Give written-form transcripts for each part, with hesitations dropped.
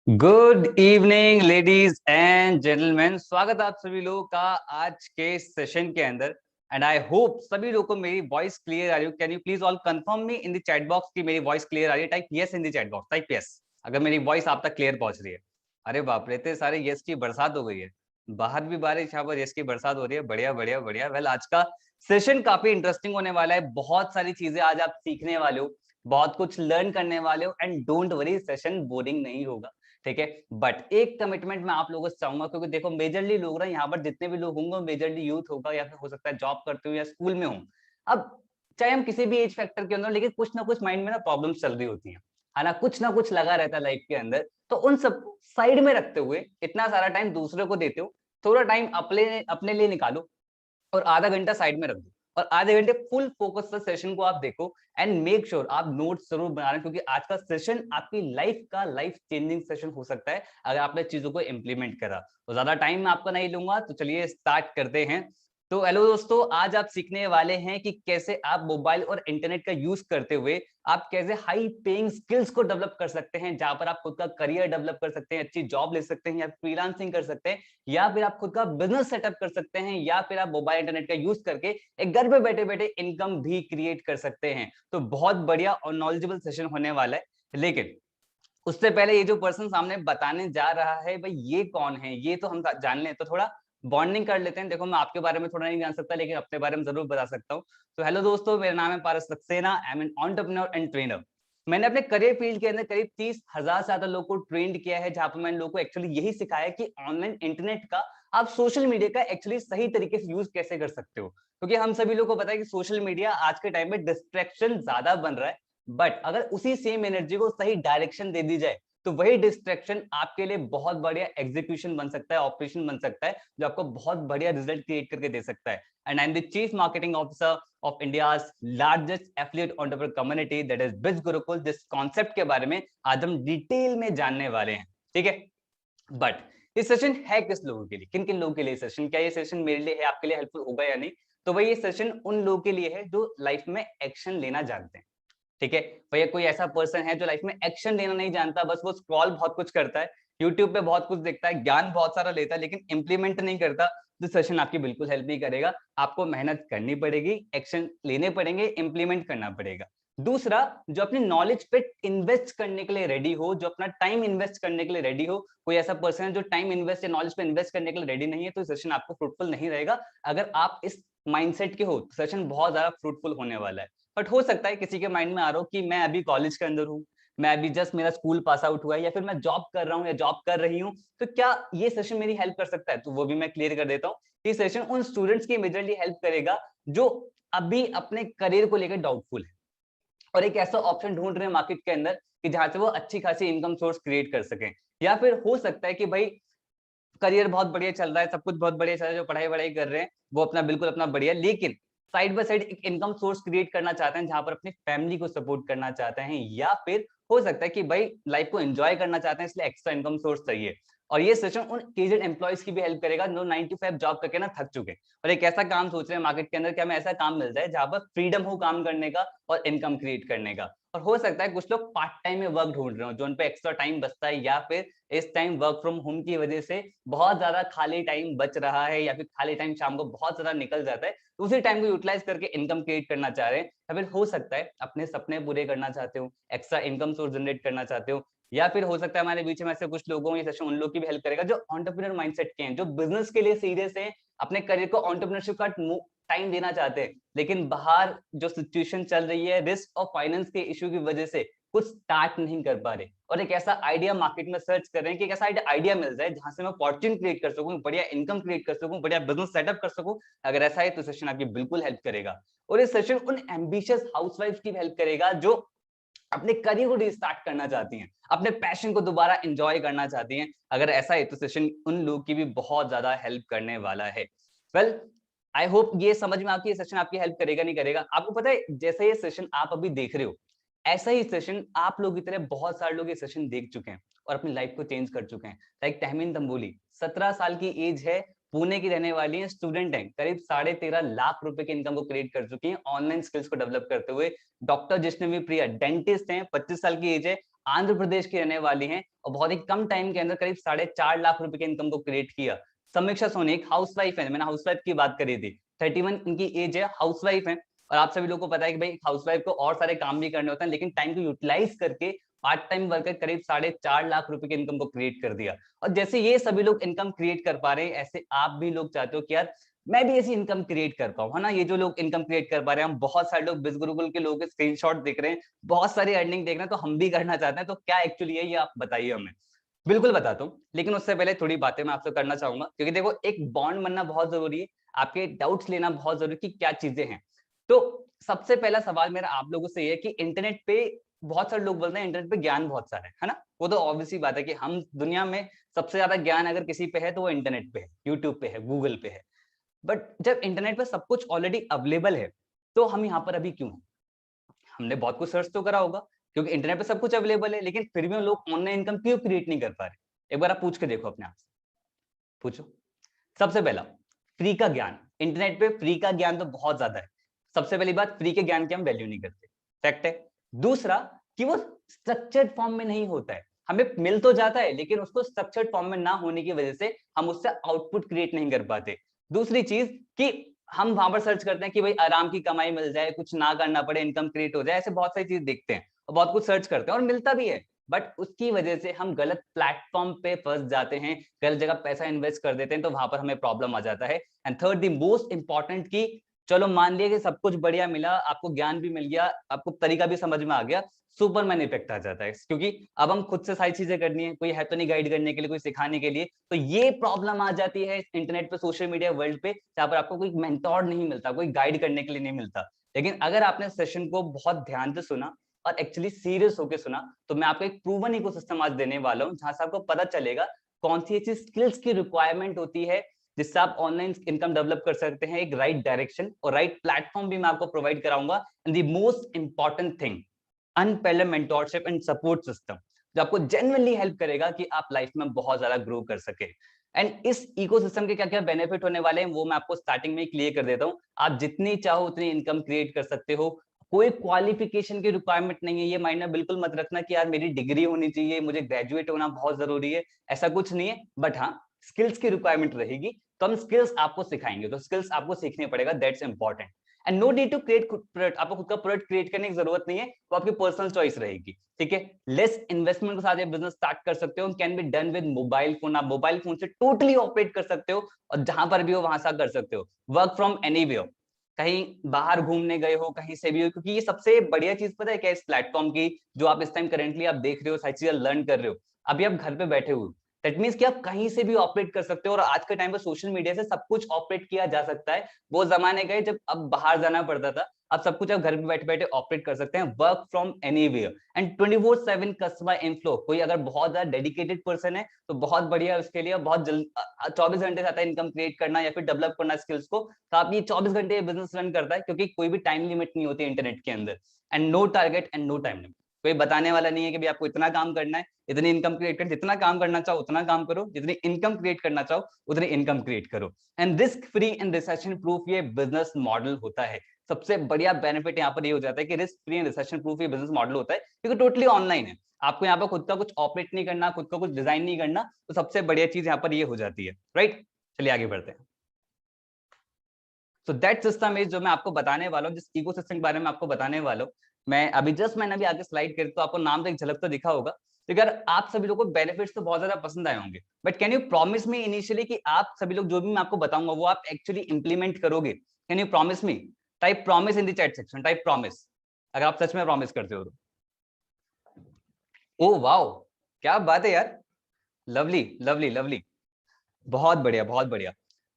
Good evening ladies and gentleman. स्वागत है आप सभी लोगों का आज के सेशन के अंदर। एंड आई होप सभी लोगों को मेरी वॉइस क्लियर आ रही हो। Can you please all confirm me in the chat box कि मेरी वॉइस क्लियर आ रही है? Type yes in the chat box, type yes अगर मेरी वॉइस आप तक क्लियर पहुंच रही है। अरे बाप रे, इतने सारे यस की बरसात हो गई है। बाहर भी बारिश, यहाँ पर यस की बरसात हो रही है। बढ़िया बढ़िया बढ़िया। वेल, आज का सेशन काफी इंटरेस्टिंग होने वाला है। बहुत सारी चीजें आज आप सीखने वाले हो, बहुत कुछ लर्न करने वाले हो। And don't worry, session boring नहीं होगा, ठीक है। बट एक कमिटमेंट मैं आप लोगों से चाहूंगा, क्योंकि देखो मेजरली लोग ना यहाँ पर जितने भी लोग होंगे मेजरली यूथ होगा, या फिर हो सकता है जॉब करते हो या स्कूल में हो। अब चाहे हम किसी भी एज फैक्टर के अंदर, लेकिन कुछ ना कुछ माइंड में ना प्रॉब्लम्स चल रही होती हैं, है ना कुछ लगा रहता है लाइफ के अंदर। तो उन सब साइड में रखते हुए इतना सारा टाइम दूसरे को देते हो, थोड़ा टाइम अपने अपने लिए निकालो और आधा घंटा साइड में रख दो, और आधे घंटे फुल फोकस से सेशन को आप देखो। एंड मेक श्योर आप नोट्स जरूर बना रहे हैं, क्योंकि आज का सेशन आपकी लाइफ का लाइफ चेंजिंग सेशन हो सकता है अगर आपने चीजों को इंप्लीमेंट करा। तो ज्यादा टाइम मैं आपका नहीं लूंगा, तो चलिए स्टार्ट करते हैं। तो हेलो दोस्तों, आज आप सीखने वाले हैं कि कैसे आप मोबाइल और इंटरनेट का यूज करते हुए आप कैसे हाई पेइंग स्किल्स को डेवलप कर सकते हैं, जहां पर आप खुद का करियर डेवलप कर सकते हैं, अच्छी जॉब ले सकते हैं, या फ्रीलांसिंग कर सकते हैं, या फिर आप खुद का बिजनेस सेटअप कर सकते हैं, या फिर आप मोबाइल इंटरनेट का यूज करके एक घर पे बैठे बैठे इनकम भी क्रिएट कर सकते हैं। तो बहुत बढ़िया और नॉलेजेबल सेशन होने वाला है। लेकिन उससे पहले ये जो पर्सन सामने बताने जा रहा है, भाई ये कौन है, ये तो हम जान लें, तो थोड़ा बॉन्डिंग कर लेते हैं। देखो मैं आपके बारे में थोड़ा नहीं जान सकता, लेकिन अपने बारे में जरूर बता सकता हूँ। तो हेलो दोस्तों, मेरा नाम है Paras Saxena. I am an entrepreneur and trainer. मैंने अपने करियर फील्ड के अंदर करीब 30,000 से ज्यादा लोगों को ट्रेंड किया है, जहां पर मैंने लोगों को एक्चुअली यही सिखाया कि ऑनलाइन इंटरनेट का, आप सोशल मीडिया का एक्चुअली सही तरीके से यूज कैसे कर सकते हो। क्योंकि हम सभी लोग को पता है कि सोशल मीडिया आज के टाइम में डिस्ट्रैक्शन ज्यादा बन रहा है। बट अगर उसी सेम एनर्जी को सही डायरेक्शन दे दी जाए, तो वही डिस्ट्रैक्शन आपके लिए बहुत बढ़िया एग्जीक्यूशन बन सकता है, ऑपरेशन बन सकता है, जो आपको बहुत बढ़िया रिजल्ट क्रिएट करके दे सकता है। And I am the chief marketing officer of India's largest affiliate entrepreneur community, that is बिज गुरुकुल। जिस कॉन्सेप्ट के बारे में आज हम डिटेल में जानने वाले हैं, ठीक है। बट ये सेशन है किस लोगों के लिए, किन किन लोगों के लिए सेशन, क्या ये सेशन मेरे लिए है, आपके लिए हेल्पफुल होगा या नहीं? तो भाई ये सेशन उन लोगों के लिए है जो लाइफ में एक्शन लेना जानते हैं, ठीक है। भैया कोई ऐसा पर्सन है जो लाइफ में एक्शन लेना नहीं जानता, बस वो स्क्रॉल बहुत कुछ करता है, यूट्यूब पे बहुत कुछ देखता है, ज्ञान बहुत सारा लेता है, लेकिन इंप्लीमेंट नहीं करता, तो सेशन आपकी बिल्कुल हेल्प नहीं करेगा। आपको मेहनत करनी पड़ेगी, एक्शन लेने पड़ेंगे, इंप्लीमेंट करना पड़ेगा। दूसरा, जो अपनी नॉलेज पे इन्वेस्ट करने के लिए रेडी हो, जो अपना टाइम इन्वेस्ट करने के लिए रेडी हो। कोई ऐसा पर्सन है जो टाइम इन्वेस्ट या नॉलेज पे इन्वेस्ट करने के लिए रेडी नहीं है, तो सेशन आपको फ्रूटफुल नहीं रहेगा। अगर आप इस माइंडसेट के हो, सेशन बहुत ज्यादा फ्रूटफुल होने वाला है। बट हो सकता है किसी के माइंड में आ रहा हो कि मैं अभी कॉलेज के अंदर हूँ, मैं अभी जस्ट मेरा स्कूल पास आउट हुआ है, या फिर मैं जॉब कर रहा हूँ या जॉब कर रही हूँ, तो क्या ये सेशन मेरी हेल्प कर सकता है? तो वो भी मैं क्लियर कर देता हूँ। ये सेशन उन स्टूडेंट्स की मेजरली हेल्प करेगा जो अभी अपने करियर को लेकर डाउटफुल है, और एक ऐसा ऑप्शन ढूंढ रहे हैं मार्केट के अंदर कि जहां से वो अच्छी खासी इनकम सोर्स क्रिएट कर सकें। या फिर हो सकता है कि भाई करियर बहुत बढ़िया चल रहा है, सब कुछ बहुत बढ़िया चल रहा है, जो पढ़ाई वढ़ाई कर रहे हैं वो अपना बिल्कुल अपना बढ़िया, लेकिन साइड बाय साइड एक इनकम सोर्स क्रिएट करना चाहते हैं, जहां पर अपनी फैमिली को सपोर्ट करना चाहते हैं। या फिर हो सकता है कि भाई लाइफ को एंजॉय करना चाहते हैं, इसलिए एक्स्ट्रा इनकम सोर्स चाहिए। और ये सेशन उन एजेड एम्प्लॉयज की भी हेल्प करेगा जो 9 to 5 जॉब करके ना थक चुके हैं, और एक ऐसा काम सोच रहे हैं मार्केट के अंदर कि हमें ऐसा काम मिल जाए जहां पर फ्रीडम हो काम करने का और इनकम क्रिएट करने का। और हो सकता है कुछ लोग पार्ट टाइम में वर्क ढूंढ रहे हो, जो उन पे एक्स्ट्रा टाइम बचता है, या फिर इस टाइम वर्क फ्रॉम होम की वजह से बहुत ज्यादा खाली टाइम बच रहा है, या फिर खाली टाइम शाम को बहुत ज्यादा निकल जाता है, तो उसी टाइम को यूटिलाइज करके इनकम क्रिएट करना चाह रहे हैं। या फिर हो सकता है अपने सपने पूरे करना चाहते हो, एक्स्ट्रा इनकम सोर्स जनरेट करना चाहते हो। या फिर हो सकता है हमारे बीच में ऐसे कुछ लोगों को ये सेशन उन लोग की भी हेल्प करेगा जो एंटरप्रेन्योर माइंडसेट के हैं, जो बिजनेस के लिए सीरियस है, अपने करियर को एंटरप्रेन्योरशिप का टाइम देना चाहते हैं, लेकिन बाहर जो सिचुएशन चल रही है रिस्क और फाइनेंस के इश्यू की वजह से कुछ स्टार्ट नहीं कर पा रहे, और एक ऐसा आइडिया मार्केट में सर्च कर रहे हैं कि एक ऐसा आइडिया मिल जाए जहां से मैं फॉर्च्यून क्रिएट कर सकूं, बढ़िया इनकम क्रिएट कर सकूं, बढ़िया बिजनेस सेटअप कर सकूं। अगर ऐसा है तो सेशन आपकी बिल्कुल हेल्प करेगा। और ये सेशन उन एम्बिशियस हाउसवाइफ की हेल्प करेगा जो अपने करियर को रिस्टार्ट करना चाहती हैं, अपने पैशन को दोबारा एंजॉय करना चाहती हैं। अगर ऐसा है तो सेशन उन लोगों की भी बहुत ज्यादा हेल्प करने वाला है। वेल, आई होप ये समझ में आपकी ये सेशन आपकी हेल्प करेगा नहीं करेगा। आपको पता है जैसे ये सेशन आप अभी देख रहे हो, ऐसा ही सेशन आप लोग की तरह बहुत सारे लोग ये सेशन देख चुके हैं और अपनी लाइफ को चेंज कर चुके हैं। लाइक तहमीन तंबोली, 17 साल की एज है, पुणे की रहने वाली है, स्टूडेंट है, करीब 13.5 लाख रुपए की इनकम को क्रिएट कर चुकी है ऑनलाइन स्किल्स को डेवलप करते हुए। डॉक्टर जिष्णवी प्रिया, डेंटिस्ट हैं, 25 साल की एज है, आंध्र प्रदेश की रहने वाली हैं और बहुत ही कम टाइम के अंदर करीब 4.5 लाख रुपए के इनकम को क्रिएट किया। समीक्षा सोनी एक हाउसवाइफ है, मैंने हाउसवाइफ की बात करी थी, 31 इनकी एज है, हाउसवाइफ है। और आप सभी लोगों को पता है कि भाई हाउसवाइफ को और सारे काम भी करने होते हैं, लेकिन टाइम को यूटिलाइज करके पार्ट टाइम वर्कर करीब 4.5 लाख रुपए के इनकम को क्रिएट कर दिया। और जैसे ये सभी लोग इनकम क्रिएट कर पा रहे हैं, ऐसे आप भी लोग चाहते हो कि यार मैं भी ऐसी इनकम क्रिएट कर पाऊं, है ना। ये जो लोग इनकम क्रिएट कर पा रहे हैं, हम बहुत सारे लोग बिज गुरुकुल के लोगों के स्क्रीनशॉट देख रहे हैं, बहुत सारी अर्निंग देख रहे हैं, तो हम भी करना चाहते हैं। तो क्या एक्चुअली है ये आप बताइए हमें। बिल्कुल बताता हूँ, लेकिन उससे पहले थोड़ी बातें मैं आपसे करना चाहूंगा, क्योंकि देखो एक बॉन्ड बनना बहुत जरूरी है, आपके डाउट्स लेना बहुत जरूरी कि क्या चीजें हैं। तो सबसे पहला सवाल मेरा आप लोगों से ये है कि इंटरनेट पे बहुत सारे लोग बोलते हैं इंटरनेट पे ज्ञान बहुत सारा है ना। वो तो ऑब्वियसली बात है कि हम दुनिया में सबसे ज्यादा ज्ञान अगर किसी पे है तो वो इंटरनेट पे है, यूट्यूब पे है, गूगल पे है। बट जब इंटरनेट पे सब कुछ ऑलरेडी अवेलेबल है, तो हम यहाँ पर अभी क्यों हैं? हमने बहुत कुछ सर्च तो करा होगा, क्योंकि इंटरनेट पे सब कुछ अवेलेबल है, लेकिन फिर भी हम लोग ऑनलाइन इनकम क्यों क्रिएट नहीं कर पा रहे? एक बार आप पूछ के देखो अपने आप से, पूछो। सबसे पहला, फ्री का ज्ञान। इंटरनेट पे फ्री का ज्ञान तो बहुत ज्यादा है। सबसे पहली बात, फ्री के ज्ञान की हम वैल्यू नहीं करते, फैक्ट है। दूसरा, कि वो स्ट्रक्चर्ड फॉर्म में नहीं होता है, हमें मिल तो जाता है लेकिन उसको स्ट्रक्चर्ड फॉर्म में ना होने की वजह से हम उससे आउटपुट क्रिएट नहीं कर पाते। दूसरी चीज कि हम वहां पर सर्च करते हैं कि भाई आराम की कमाई मिल जाए, कुछ ना करना पड़े, इनकम क्रिएट हो जाए, ऐसे बहुत सारी चीज देखते हैं और बहुत कुछ सर्च करते हैं और मिलता भी है। बट उसकी वजह से हम गलत प्लेटफॉर्म पे फंस जाते हैं, गलत जगह पैसा इन्वेस्ट कर देते हैं, तो वहां पर हमें प्रॉब्लम आ जाता है। And third the most important, कि चलो मान लिया कि सब कुछ बढ़िया मिला, आपको ज्ञान भी मिल गया, आपको तरीका भी समझ में आ गया, सुपरमैन इफेक्ट आ जाता है, क्योंकि अब हम खुद से सारी चीजें करनी है, कोई है तो नहीं गाइड करने के लिए, कोई सिखाने के लिए। तो ये प्रॉब्लम आ जाती है इंटरनेट पे, सोशल मीडिया वर्ल्ड पे, जहां पर आपको कोई मेंटोर नहीं मिलता, कोई गाइड करने के लिए नहीं मिलता। लेकिन अगर आपने सेशन को बहुत ध्यान से सुना और एक्चुअली सीरियस होकर सुना, तो मैं आपको एक प्रूवन इकोसिस्टम आज देने वाला हूं, जहां से आपको पता चलेगा कौन सी ऐसी स्किल्स की रिक्वायरमेंट होती है जिससे आप ऑनलाइन इनकम डेवलप कर सकते हैं, एक राइट डायरेक्शन और राइट प्लेटफॉर्म भी मैं आपको प्रोवाइड कराऊंगा। And the most important thing, unparalleled mentorship and support system, जो आपको जेन्युइनली हेल्प करेगा कि आप लाइफ में बहुत ज्यादा ग्रो कर सके। एंड इस इकोसिस्टम के क्या क्या बेनिफिट होने वाले हैं वो मैं आपको स्टार्टिंग में क्लियर कर देता हूँ। आप जितनी चाहो उतनी इनकम क्रिएट कर सकते हो, कोई क्वालिफिकेशन की रिक्वायरमेंट नहीं है। ये माइंड में बिल्कुल मत रखना कि यार मेरी डिग्री होनी चाहिए, मुझे ग्रेजुएट होना बहुत जरूरी है, ऐसा कुछ नहीं है। बट हाँ, स्किल्स की रिक्वायरमेंट रहेगी, तो हम स्किल्स आपको सिखाएंगे, तो स्किल्स आपको सीखने पड़ेगा, that's important. And no need to create product, आपको खुद का प्रोडक्ट क्रिएट करने की जरूरत नहीं है, वो आपकी पर्सनल चॉइस रहेगी, ठीक है। लेस इन्वेस्टमेंट के साथ ये बिजनेस स्टार्ट कर सकते हो, can be done with mobile phone, आप मोबाइल फोन से टोटली ऑपरेट कर सकते हो और जहां पर भी हो वहां से कर सकते हो, वर्क फ्रॉम एनीवेयर, कहीं बाहर घूमने गए हो, कहीं से भी हो। क्योंकि ये सबसे बढ़िया चीज पता है क्या, इस प्लेटफॉर्म की, जो आप इस टाइम करेंटली आप देख रहे हो, सारी चीजें लर्न कर रहे हो, अभी आप घर पे बैठे हो, दैट मीन्स कि आप कहीं से भी ऑपरेट कर सकते हो। और आज के टाइम पे सोशल मीडिया से सब कुछ ऑपरेट किया जा सकता है। वो जमाने गए जब अब बाहर जाना पड़ता था, अब सब कुछ आप घर पे बैठे बैठे ऑपरेट कर सकते हैं, work from anywhere. And 24/7 customer inflow, कोई अगर बहुत ज्यादा डेडिकेटेड पर्सन है तो बहुत बढ़िया उसके लिए, बहुत जल्द 24 घंटे से आता है इनकम क्रिएट करना या फिर डेवलप करना स्किल्स को, तो आप ये 24 घंटे बिजनेस रन करता है, क्योंकि कोई भी टाइम लिमिट नहीं होती इंटरनेट के अंदर। And no target and no time limit, कोई बताने वाला नहीं है कि भाई आपको इतना काम करना है, इतनी इनकम क्रिएट कर, जितना काम करना चाहो उतना काम करो, जितनी इनकम क्रिएट करना चाहो उतनी इनकम क्रिएट करो। And risk free and recession proof ये बिजनेस मॉडल होता है। सबसे बढ़िया बेनिफिट यहाँ पर ये हो जाता है कि risk free and recession proof ये बिजनेस मॉडल होता है, क्योंकि टोटली ऑनलाइन है, आपको यहाँ पर खुद का कुछ ऑपरेट नहीं करना, खुद का कुछ डिजाइन नहीं करना, तो सबसे बढ़िया चीज यहाँ पर ये हो जाती है, राइट। चलिए आगे बढ़ते हैं। तो दैट सिस्टम इज, जो मैं आपको बताने वाला हूँ, जिस इकोसिस्टम के बारे में आपको बताने वाला हूँ, मैं अभी जस्ट मैंने अभी आगे स्लाइड कर, तो आपको नाम से एक झलक तो दिखा होगा। तो अगर आप सभी लोगों को बेनिफिट्स तो बहुत ज्यादा पसंद आए होंगे, but can you promise me initially कि आप सभी लोग जो भी मैं आपको बताऊंगा वो आप एक्चुअली इंप्लीमेंट करोगे? Can you promise me? Type promise in the chat section, type promise अगर आप सच में प्रॉमिस करते हो तो। ओ वाओ, क्या बात है यार, लवली लवली लवली, बहुत बढ़िया बहुत बढ़िया।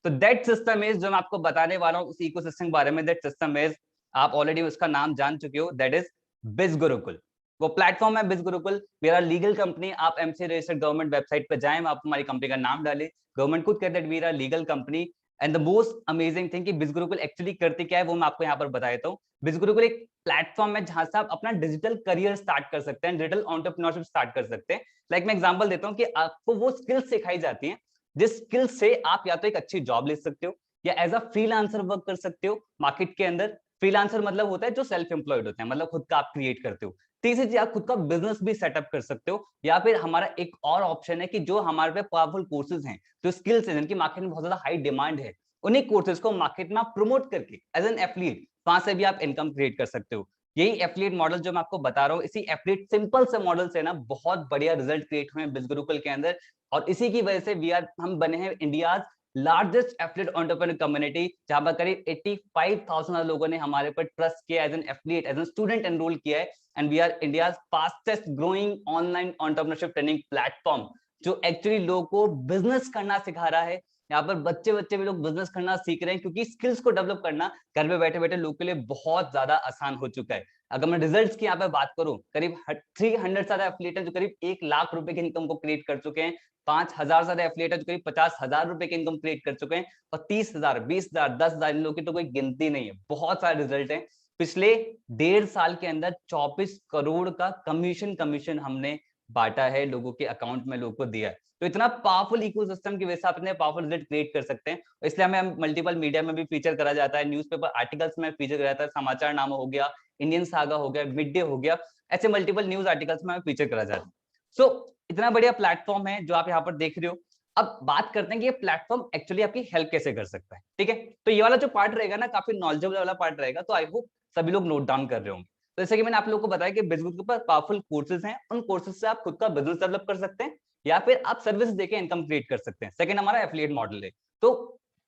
तो दैट सिस्टम इज, जो मैं आपको बताने वाला हूँ उस इकोसिस्टम के बारे में, दैट सिस्टम इज, आप ऑलरेडी उसका नाम जान चुके हो, दैट इज बिज गुरुकुल। वो प्लेटफॉर्म है बिज गुरुकुल, मेरा लीगल कंपनी। आप एमसी रजिस्टर्ड गवर्नमेंट वेबसाइट पे जाएं, आप हमारी कंपनी का नाम डालें, गवर्नमेंट खुद कहते हैं मेरा legal company. And the most amazing thing कि बिज गुरुकुल एक्चुअली करती क्या है वो मैं आपको यहाँ पर बता देता हूँ। बिज गुरुकुल एक प्लेटफॉर्म है जहां से आप अपना डिजिटल करियर स्टार्ट कर सकते हैं, डिजिटल एंटरप्रेन्योरशिप स्टार्ट कर सकते हैं। लाइक मैं एग्जांपल देता हूँ कि आपको वो स्किल्स सिखाई जाती हैं जिस स्किल से आप या तो एक अच्छी जॉब ले सकते हो या एज अ फ्रीलांसर वर्क कर सकते हो मार्केट के अंदर। फ्रीलांसर मतलब होता है जो सेल्फ एम्प्लॉयड होते हैं, मतलब खुद का आप क्रिएट करते हो। तीसरी चीज, आप खुद का बिजनेस भी सेटअप कर सकते हो, या फिर हमारा एक और ऑप्शन है कि जो हमारे पे पावरफुल कोर्सेज हैं, जो स्किल्स हैं, जिनकी मार्केट में बहुत ज्यादा हाई डिमांड है, उन्हीं कोर्सेज को मार्केट में प्रमोट करके एज एन एफिलिएट वहां से भी आप इनकम क्रिएट कर सकते हो। यही एफिलिएट मॉडल जो मैं आपको बता रहा हूँ, इसी एफिलिएट सिंपल से मॉडल से ना बहुत बढ़िया रिजल्ट क्रिएट हुए हैं बिजगुरुकुल के अंदर, और इसी की वजह से हम बने हैं India largest affiliate entrepreneur community, जहां पर करीब 85,000 लोगों ने हमारे पर ट्रस्ट किया, as an affiliate, as an student enroll किया है। And we are India fastest growing online entrepreneurship training platform, जो एक्चुअली लोगों को बिजनेस करना सिखा रहा है। यहाँ पर बच्चे बच्चे भी लोग बिजनेस करना सीख रहे हैं, क्योंकि स्किल्स को डेवलप करना घर में बैठे बैठे लोगों के लिए बहुत ज्यादा आसान हो चुका है। अगर मैं रिजल्ट्स की यहाँ पे बात करूं, करीब 300 ज्यादा एफिलिएट है जो करीब 1 लाख रुपए की इनकम को क्रिएट कर चुके हैं, 5,000 ज्यादा एफिलिएट है जो करीब 50,000 रुपए की इनकम क्रिएट कर चुके हैं, और 30,000, 20,000, 10,000 इन लोगों की तो कोई गिनती नहीं है। बहुत सारे रिजल्ट है। पिछले 1.5 साल के अंदर 24 करोड़ का कमीशन हमने बांटा है, लोगों के अकाउंट में लोगों को दिया है। तो इतना पावरफुल इकोसिस्टम की वजह से आप इतने पावरफुल रिजल्ट क्रिएट कर सकते हैं। इसलिए हमें मल्टीपल मीडिया में भी फीचर करा जाता है, न्यूज़पेपर आर्टिकल्स में फीचर करा जाता है, समाचार नामा हो गया, इंडियन सागा हो गया, मिड डे हो गया, ऐसे मल्टीपल न्यूज आर्टिकल्स में हमें फीचर करा जाता है। सो इतना बढ़िया प्लेटफॉर्म है जो आप यहाँ पर देख रहे हो। अब बात करते हैं कि ये प्लेटफॉर्म एक्चुअली आपकी हेल्प कैसे कर सकता है, ठीक है। तो ये वाला जो पार्ट रहेगा ना, काफी नॉलेजेबल वाला पार्ट रहेगा, तो आई होप सभी लोग नोट डाउन कर रहे होंगे। तो जैसे कि मैंने आप लोगों को बताया कि बिजनेस के ऊपर पावरफुल कोर्सेज हैं, उन कोर्सेज से आप खुद का बिजनेस डेवलप कर सकते हैं, या फिर आप सर्विस देके इनकम क्रिएट कर सकते हैं। सेकंड हमारा एफिलिएट मॉडल है। तो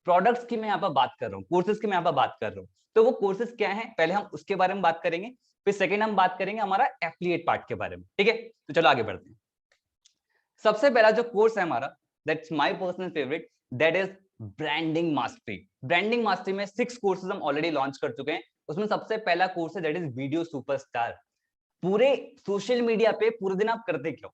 प्रोडक्ट्स की मैं यहाँ पर बात कर रहा हूँ, कोर्सेज की मैं यहाँ पर बात कर रहा हूँ, तो वो कोर्सेज क्या है पहले हम उसके बारे में बात करेंगे, फिर सेकंड हम बात करेंगे हमारा एफिलिएट पार्ट के बारे में, ठीक है। तो चलो आगे बढ़ते हैं। सबसे पहला जो कोर्स है हमारा, that's my personal favourite, that is branding mastery. Branding mastery में 6 कोर्सेज हम ऑलरेडी लॉन्च कर चुके हैं। उसमें सबसे पहला कोर्स है दैट इज वीडियो सुपरस्टार। पूरे सोशल मीडिया पे पूरे दिन आप करते क्या हो?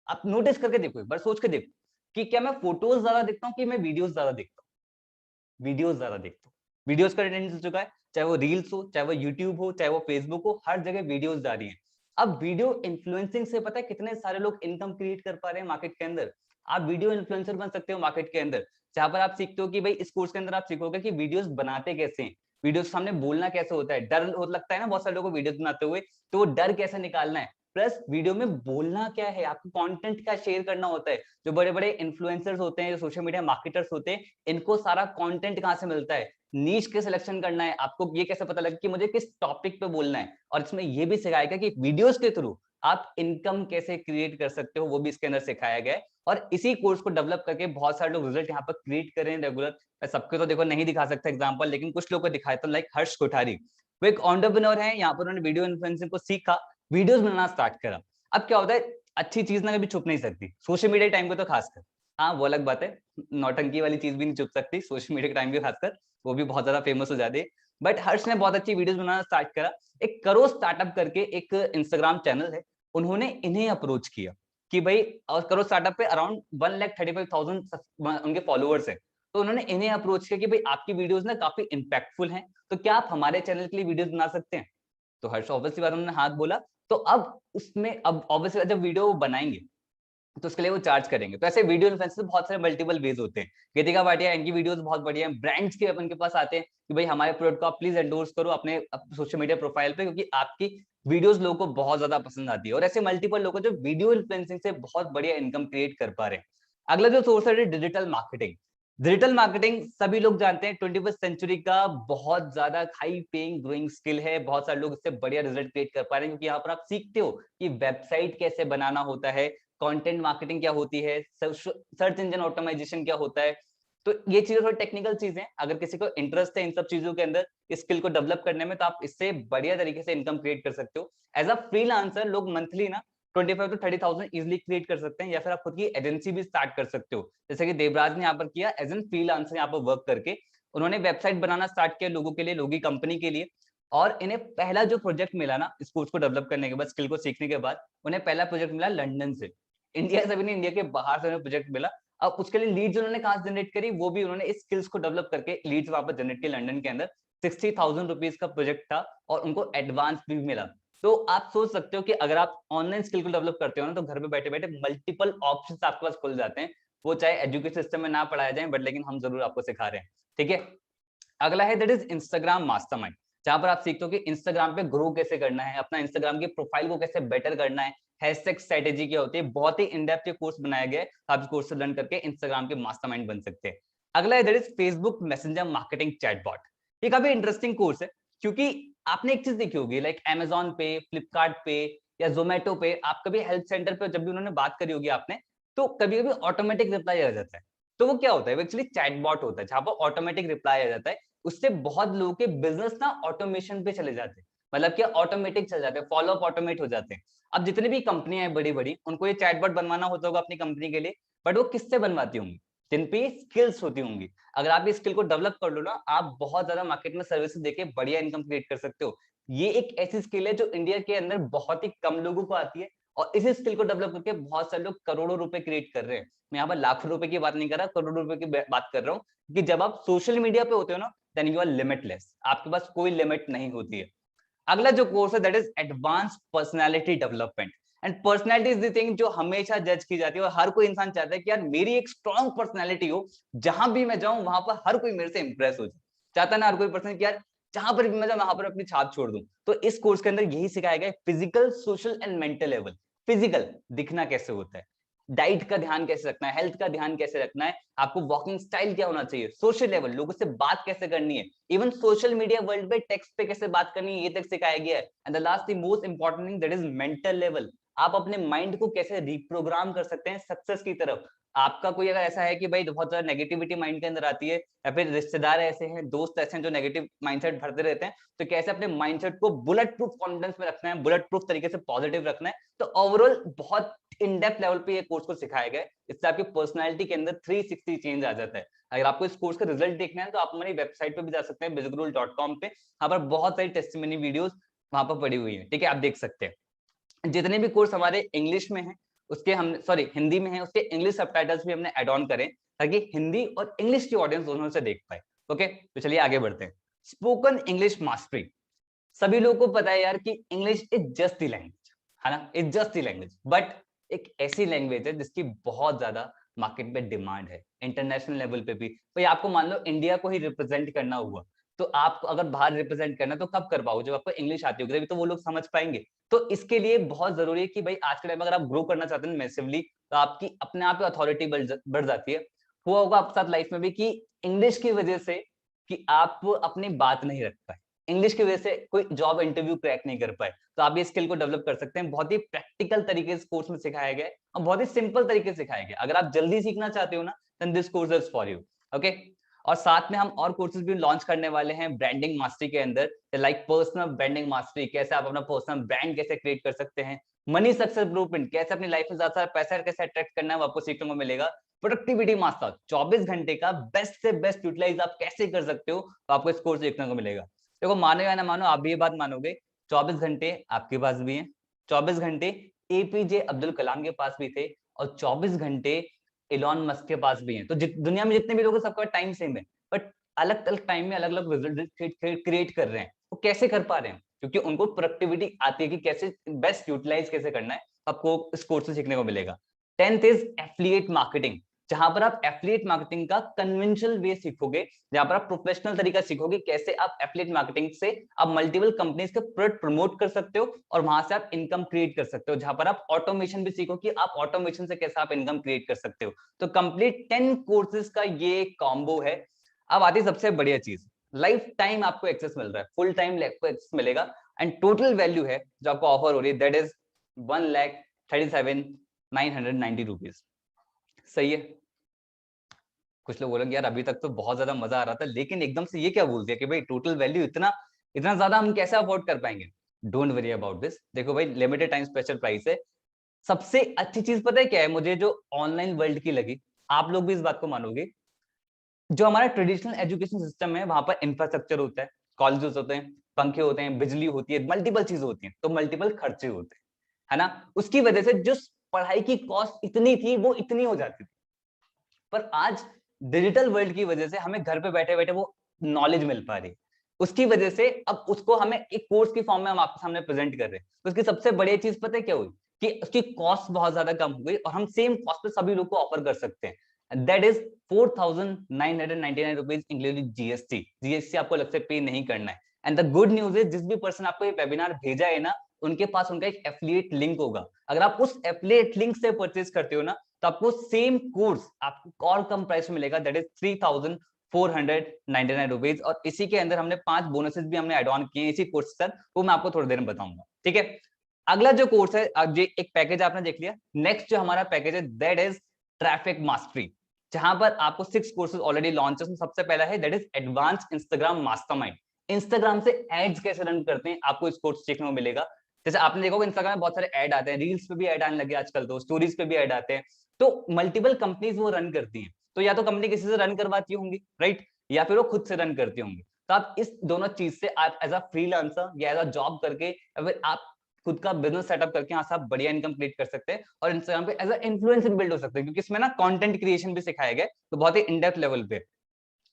आप नोटिस करके देखो, एक बार सोच के देखो कि क्या मैं फोटोज ज्यादा देखता हूँ कि मैं वीडियोस ज्यादा देखता हूँ? वीडियोस ज्यादा देखता हूँ। वीडियोस का ट्रेंड चल चुका है, चाहे वो रील्स हो, चाहे वो यूट्यूब हो, चाहे वो फेसबुक हो, हर जगह वीडियोस जा रही हैं। अब वीडियो इन्फ्लुएंसिंग से पता है कितने सारे लोग इनकम क्रिएट कर पा रहे हैं मार्केट के अंदर। आप वीडियो इन्फ्लुएंसर बन सकते हो मार्केट के अंदर, जहां पर आप सीखते हो कि भाई इस कोर्स के अंदर आप सीखोगे कि वीडियोस बनाते कैसे हैं, वीडियोस सामने बोलना कैसे होता है, डर हो लगता है ना बहुत सारे लोगों को वीडियोस बनाते हुए, तो वो डर कैसे निकालना है, प्लस वीडियो में बोलना क्या है, आपको कंटेंट क्या शेयर करना होता है। जो बड़े बड़े इन्फ्लुएंसर्स होते हैं, जो सोशल मीडिया मार्केटर्स होते हैं, इनको सारा कंटेंट कहाँ से मिलता है, नीश के सिलेक्शन करना है, आपको ये कैसे पता लगे कि मुझे किस टॉपिक पे बोलना है, और इसमें ये भी सिखाएगा कि वीडियोस के थ्रू आप इनकम कैसे क्रिएट कर सकते हो, वो भी इसके अंदर सिखाया गया है। और इसी कोर्स को डेवलप करके बहुत सारे लोग रिजल्ट यहाँ पर क्रिएट कर रहे हैं रेगुलर। मैं सबके तो देखो नहीं दिखा सकता एग्जांपल, लेकिन कुछ लोग को दिखाया था, लाइक हर्ष कोठारी, वो एक एंटरप्रेन्योर है, यहाँ पर उन्होंने वीडियो इन्फ्लुएंसिंग को सीखा, वीडियोस बनाना स्टार्ट करा। अब क्या होता है, अच्छी चीज ना कभी छुप नहीं सकती, सोशल मीडिया टाइम पे तो खासकर। हाँ वो अलग बात है, नौटंकी वाली चीज भी नहीं छुप सकती सोशल मीडिया के टाइम पे खासकर, वो भी बहुत ज्यादा फेमस हो जाती है। बट हर्ष ने बहुत अच्छी वीडियोस बनाना स्टार्ट करा। एक करो स्टार्टअप करके एक इंस्टाग्राम चैनल है, उन्होंने इन्हें अप्रोच किया कि भाई, और करो स्टार्टअप पे अराउंड 1,35,000 उनके फॉलोअर्स हैं। तो उन्होंने इन्हें अप्रोच किया कि भाई आपकी वीडियोस ना काफी इंपैक्टफुल हैं, तो क्या आप हमारे चैनल के लिए वीडियोस बना सकते हैं? तो हर्ष ऑब्वियसली बात, उन्होंने हाथ बोला। तो अब उसमें अब ऑब्वियसली जब वीडियो बनाएंगे तो उसके लिए वो चार्ज करेंगे। तो ऐसे वीडियो इन्फ्लुएंसर बहुत सारे मल्टीपल वेज होते हैं। गीतिका भाटिया, इनकी वीडियोस बहुत बढ़िया हैं, ब्रांड्स के अपन के पास आते हैं कि भाई हमारे प्रोडक्ट को आप प्लीज एंडोर्स करो अपने सोशल मीडिया प्रोफाइल पे, क्योंकि आपकी वीडियोस लोगों को बहुत ज्यादा पसंद आती है। और ऐसे मल्टीपल लोग जो वीडियो इन्फ्लुएंसिंग से बहुत बढ़िया इनकम क्रिएट कर पा रहे हैं। अगला जो सोर्स है डिजिटल मार्केटिंग। डिजिटल मार्केटिंग सभी लोग जानते हैं 21वीं सेंचुरी का बहुत ज्यादा हाई पेइंग ग्रोइंग स्किल है। बहुत सारे लोग इससे बढ़िया रिजल्ट क्रिएट कर पा रहे हैं, क्योंकि यहाँ पर आप सीखते हो कि वेबसाइट कैसे बनाना होता है, कंटेंट मार्केटिंग क्या होती है, सर्च इंजन ऑटोमाइजेशन क्या होता है। तो ये चीजें थोड़ी टेक्निकल चीजें, अगर किसी को इंटरेस्ट है इन सब चीजों के अंदर, स्किल को डेवलप करने में, तो आप इससे बढ़िया तरीके से इनकम क्रिएट कर सकते हो। एज अ फ्रीलांसर लोग मंथली ना 25 to 30,000 इजिली क्रिएट कर सकते हैं, या फिर आप खुद की एजेंसी भी स्टार्ट कर सकते हो, जैसे कि देवराज ने यहाँ पर किया एज एन फ्रीलांसर, यहाँ पर वर्क करके उन्होंने वेबसाइट बनाना स्टार्ट किया लोगों के लिए, लोगी कंपनी के लिए। और इन्हें पहला जो प्रोजेक्ट मिला ना इस कोर्स को डेवलप करने के बाद, स्किल को सीखने के बाद, उन्हें पहला प्रोजेक्ट मिला लंदन से। इंडिया से भी नहीं, इंडिया के बाहर से उन्हें प्रोजेक्ट मिला। अब उसके लिए लीड्स उन्होंने कहां से जनरेट करी, वो भी उन्होंने इस स्किल्स को डेवलप करके लीड्स वहां पर जनरेट की लंदन के अंदर। 60,000 रुपीज का प्रोजेक्ट था और उनको एडवांस भी मिला। तो आप सोच सकते हो कि अगर आप ऑनलाइन स्किल को डेवलप करते हो ना, तो घर पे बैठे बैठे मल्टीपल ऑप्शंस आपके पास खुल जाते हैं। वो चाहे एजुकेशन सिस्टम में ना पढ़ाया जाए, बट लेकिन हम जरूर आपको सिखा रहे हैं, ठीक है। अगला है दैट इज इंस्टाग्राम मास्टरमाइंड। जहां पर आप सीखते हो कि इंस्टाग्राम पे ग्रो कैसे करना है, अपना इंस्टाग्राम की प्रोफाइल को कैसे बेटर करना है, हैशटैग स्ट्रेटेजी क्या होती है, बहुत ही इन डेप्थ कोर्स बनाया गया है। आप इस कोर्स से लर्न करके इंस्टाग्राम के मास्टरमाइंड बन सकते हैं। अगला है that is Facebook messenger marketing chatbot. ये काफी इंटरेस्टिंग कोर्स है, क्योंकि आपने एक चीज देखी होगी लाइक अमेजॉन पे, फ्लिपकार्ट पे या जोमेटो पे, आप कभी हेल्थ सेंटर पे जब भी उन्होंने बात करी होगी आपने, तो कभी कभी ऑटोमेटिक रिप्लाई आ जाता है। तो वो क्या होता है, वो एक्चुअली चैटबॉट होता है जहां पर ऑटोमेटिक रिप्लाई आ जाता है। उससे बहुत लोगों के बिजनेस ना ऑटोमेशन पे चले जाते हैं, मतलब कि ऑटोमेटिक चल जाते हैं, फॉलो अप ऑटोमेट हो जाते हैं। अब जितनी भी कंपनियां हैं बड़ी बड़ी, उनको ये चैटबॉट बनवाना होता होगा अपनी कंपनी के लिए, बट वो किससे बनवाती होंगी, जिन पे स्किल्स होती होंगी। अगर आप इस स्किल को डेवलप कर लो ना, आप बहुत ज्यादा मार्केट में सर्विसेज देके बढ़िया इनकम क्रिएट कर सकते हो। ये एक ऐसी स्किल है जो इंडिया के अंदर बहुत ही कम लोगों को आती है, और इसी स्किल को डेवलप करके बहुत सारे लोग करोड़ों रुपए क्रिएट कर रहे हैं। मैं यहाँ पर लाखों रुपए की बात नहीं कर रहा, करोड़ों रुपए की बात कर रहा हूँ। कि जब आप सोशल मीडिया पे होते हो ना, देन यू आर लिमिटलेस, आपके पास कोई लिमिट नहीं होती है। अगला जो कोर्स है that is advance personality development. And personality is the thing जो हमेशा जज की जाती है, और हर कोई इंसान चाहता है कि यार मेरी एक स्ट्रॉन्ग पर्सनालिटी हो, जहां भी मैं जाऊं वहां पर हर कोई मेरे से इंप्रेस हो जाए। चाहता ना हर कोई पर्सन कि यार जहां पर भी मैं जाऊं वहां पर अपनी छाप छोड़ दूं। तो इस कोर्स के अंदर यही सिखाया गया, physical, social and mental level. Physical दिखना कैसे होता है, डाइट का ध्यान कैसे रखना है, हेल्थ का ध्यान कैसे रखना है, आपको वॉकिंग स्टाइल क्या होना चाहिए, सोशल लेवल लोगों से बात कैसे करनी है, इवन सोशल मीडिया वर्ल्ड में टेक्स्ट पे कैसे बात करनी है, ये तक सिखाया गया है। And the last the most important thing that is mental level. आप अपने माइंड को कैसे रिप्रोग्राम कर सकते हैं सक्सेस की तरफ। आपका कोई अगर ऐसा है कि भाई बहुत ज्यादा नेगेटिविटी माइंड के अंदर आती है, या फिर रिश्तेदार ऐसे हैं, दोस्त ऐसे हैं जो नेगेटिव माइंडसेट भरते रहते हैं, तो कैसे अपने माइंडसेट को बुलेट प्रूफ कॉन्फिडेंस में रखना है, बुलेट प्रूफ तरीके से पॉजिटिव रखना है। तो ओवरऑल बहुत इन डेप्थ लेवल पे ये कोर्स को सिखाया गया है। इससे आपकी पर्सनालिटी के अंदर 360 चेंज आ जाता है। अगर आपको इस कोर्स का रिजल्ट देखना है तो आप हमारी वेबसाइट पे भी जा सकते हैं, bizgrul.com पे। यहाँ पर बहुत सारी टेस्टिमनी वीडियोस वहां पर पड़ी हुई है, ठीक है, आप देख सकते हैं। जितने भी कोर्स हमारे इंग्लिश में है, उसके हम सॉरी हिंदी में है, उसके इंग्लिश सबटाइटल्स भी हमने ऐड ऑन करें, ताकि हिंदी और इंग्लिश की ऑडियंस दोनों से देख पाए। ओके, तो चलिए आगे बढ़ते हैं। Spoken English mastery. सभी लोगों को पता है यार कि English is just the language, है ना, is just the language, but एक ऐसी लैंग्वेज है जिसकी बहुत ज्यादा मार्केट में डिमांड है, इंटरनेशनल लेवल पे भी। भाई आपको मान लो इंडिया को ही रिप्रेजेंट करना हुआ, तो आपको अगर बाहर रिप्रेजेंट करना तो कब कर पाओगे, जब आपको इंग्लिश आती होगी, तभी तो वो लोग समझ पाएंगे। तो इसके लिए बहुत जरूरी है कि भाई आज के टाइम में अगर आप ग्रो करना चाहते हैं मैसिवली, तो आपकी अपने आप अथॉरिटी बढ़ जाती है। हुआ होगा आपके साथ लाइफ में भी कि इंग्लिश की वजह से कि आप अपनी बात नहीं रख पाए, इंग्लिश की वजह से कोई जॉब इंटरव्यू क्रैक नहीं कर पाए। तो आप ये स्किल को डेवलप कर सकते हैं, बहुत ही प्रैक्टिकल तरीके से कोर्स में सिखाया गया है, और बहुत ही सिंपल तरीके से सिखाया गया। अगर आप जल्दी सीखना चाहते हो ना, then this course is for you. Okay, और साथ में हम और कोर्सेज भी लॉन्च करने वाले हैं ब्रांडिंग मास्टरी के अंदर, लाइक पर्सनल ब्रांडिंग मास्टरी, कैसे आप अपना पर्सनल ब्रांड कैसे क्रिएट कर सकते हैं, मनी सक्सेस ब्लूप्रिंट, कैसे अपनी लाइफ में ज्यादा पैसा कैसे अट्रैक्ट करना है, वो आपको सीखने को मिलेगा। प्रोडक्टिविटी मास्टर, 24 घंटे का बेस्ट से बेस्ट यूटिलाइज आप कैसे कर सकते हो, तो आपको इस कोर्स देखने को मिलेगा। देखो मानो या ना मानो, आप भी ये बात मानोगे, 24 घंटे आपके पास भी हैं, 24 घंटे एपीजे अब्दुल कलाम के पास भी थे, और 24 घंटे इलॉन मस्क के पास भी हैं। तो दुनिया में जितने भी लोग हैं सबका टाइम सेम है, बट अलग अलग टाइम में अलग अलग रिजल्ट क्रिएट कर रहे हैं। वो कैसे कर पा रहे हैं, क्योंकि उनको प्रोडक्टिविटी आती है कि कैसे बेस्ट यूटिलाइज कैसे करना है, आपको इस कोर्स से सीखने को मिलेगा। 10th इज एफिलिएट मार्केटिंग, जहां पर आप एफिलिएट मार्केटिंग का कन्वेंशनल वे सीखोगे, जहां पर आप प्रोफेशनल तरीका सीखोगे, कैसे आप एफिलिएट मार्केटिंग से आप मल्टीपल कंपनीज के प्रोडक्ट प्रमोट कर सकते हो, और वहां से आप इनकम क्रिएट कर सकते हो। जहां पर आप ऑटोमेशन भी सीखो कि आप ऑटोमेशन से कैसे आप इनकम क्रिएट कर सकते हो। तो कंप्लीट 10 कोर्सेज का ये कॉम्बो है। अब आती है सबसे बढ़िया चीज, लाइफ टाइम आपको एक्सेस मिल रहा है, फुल टाइम एक्सेस मिलेगा, एंड टोटल वैल्यू है जो आपको ऑफर हो रही है दैट इज 1,37,990 रुपीज। सही है। कुछ लोग बोलेंगे यार अभी तक तो बहुत ज्यादा मजा आ रहा था, लेकिन एकदम से ये क्या बोल दिया कि भाई टोटल वैल्यू इतना इतना ज्यादा हम कैसे अफोर्ड कर पाएंगे। Don't worry about this. देखो भाई, लिमिटेड टाइम स्पेशल प्राइस है। सबसे अच्छी चीज पता है क्या है मुझे, जो ऑनलाइन वर्ल्ड की लगी, आप लोग भी इस बात को मानोगे, जो हमारा ट्रेडिशनल एजुकेशन सिस्टम है, वहां पर इंफ्रास्ट्रक्चर होता है, कॉलेजेस होते हैं, पंखे होते हैं, बिजली होती है, मल्टीपल चीजें होती हैं, तो मल्टीपल खर्चे होते हैं, है ना। उसकी वजह से जो पढ़ाई की कॉस्ट इतनी थी वो इतनी हो जाती थी, पर आज डिजिटल वर्ल्ड की वजह से हमें घर पे बैठे बैठे वो नॉलेज मिल पा रही है। उसकी वजह से अब उसको हमें एक कोर्स की फॉर्म में हम आपके सामने प्रेजेंट कर रहे हैं। तो उसकी सबसे बड़ी चीज पता है क्या हुई, कि उसकी कॉस्ट बहुत ज्यादा कम हो गई, और हम सेम कॉस्ट पे सभी लोग को ऑफर कर सकते हैं। That is 4,999 rupees including GST. GST आपको अलग से पे नहीं करना है। And the good news is, जिस भी पर्सन आपको ये वेबिनार भेजा है ना, उनके पास उनका एक एफिलिएट लिंक होगा। अगर आप उस एफिलिएट लिंक से परचेज करते हो ना, तो आपको सेम कोर्स आपको और कम प्राइस में मिलेगा, दैट इज 3,499 रुपीज। और इसी के अंदर हमने 5 बोनसेस भी हमने एड ऑन किए इसी कोर्स के साथ, वो मैं आपको थोड़ी देर में बताऊंगा, ठीक है। अगला जो कोर्स है, अब ये एक पैकेज आपने देख लिया। नेक्स्ट जो हमारा पैकेज है दैट इज ट्रैफिक मास्टरी, जहां पर आपको 6 कोर्सेज ऑलरेडी लॉन्च है। सबसे पहला है that is advance Instagram mastermind, Instagram से एड्स कैसे रन करते हैं आपको इस कोर्स सीखने को मिलेगा। जैसे आपने देखा होगा इंस्टाग्राम में बहुत सारे ऐड आते हैं, रील्स पे भी ऐड आने लगे आजकल, तो स्टोरीज पे भी ऐड आते हैं, तो मल्टीपल कंपनीज वो रन करती हैं। तो या तो कंपनी किसी से रन करवाती होंगी, राइट, या फिर वो खुद से रन करती होंगी। तो आप इस दोनों चीज से आप एज अ फ्रीलांसर या एज अ जॉब करके, फिर आप खुद का बिजनेस सेटअप करके यहाँ से आप बढ़िया इनकम क्रिएट कर सकते हैं और इंस्टाग्राम पे एज अ इन्फ्लुएंसर बिल्ड हो सकते हैं, क्योंकि इसमें ना कंटेंट क्रिएशन भी सिखाया गया है, तो बहुत ही इन डेप्थ लेवल पे।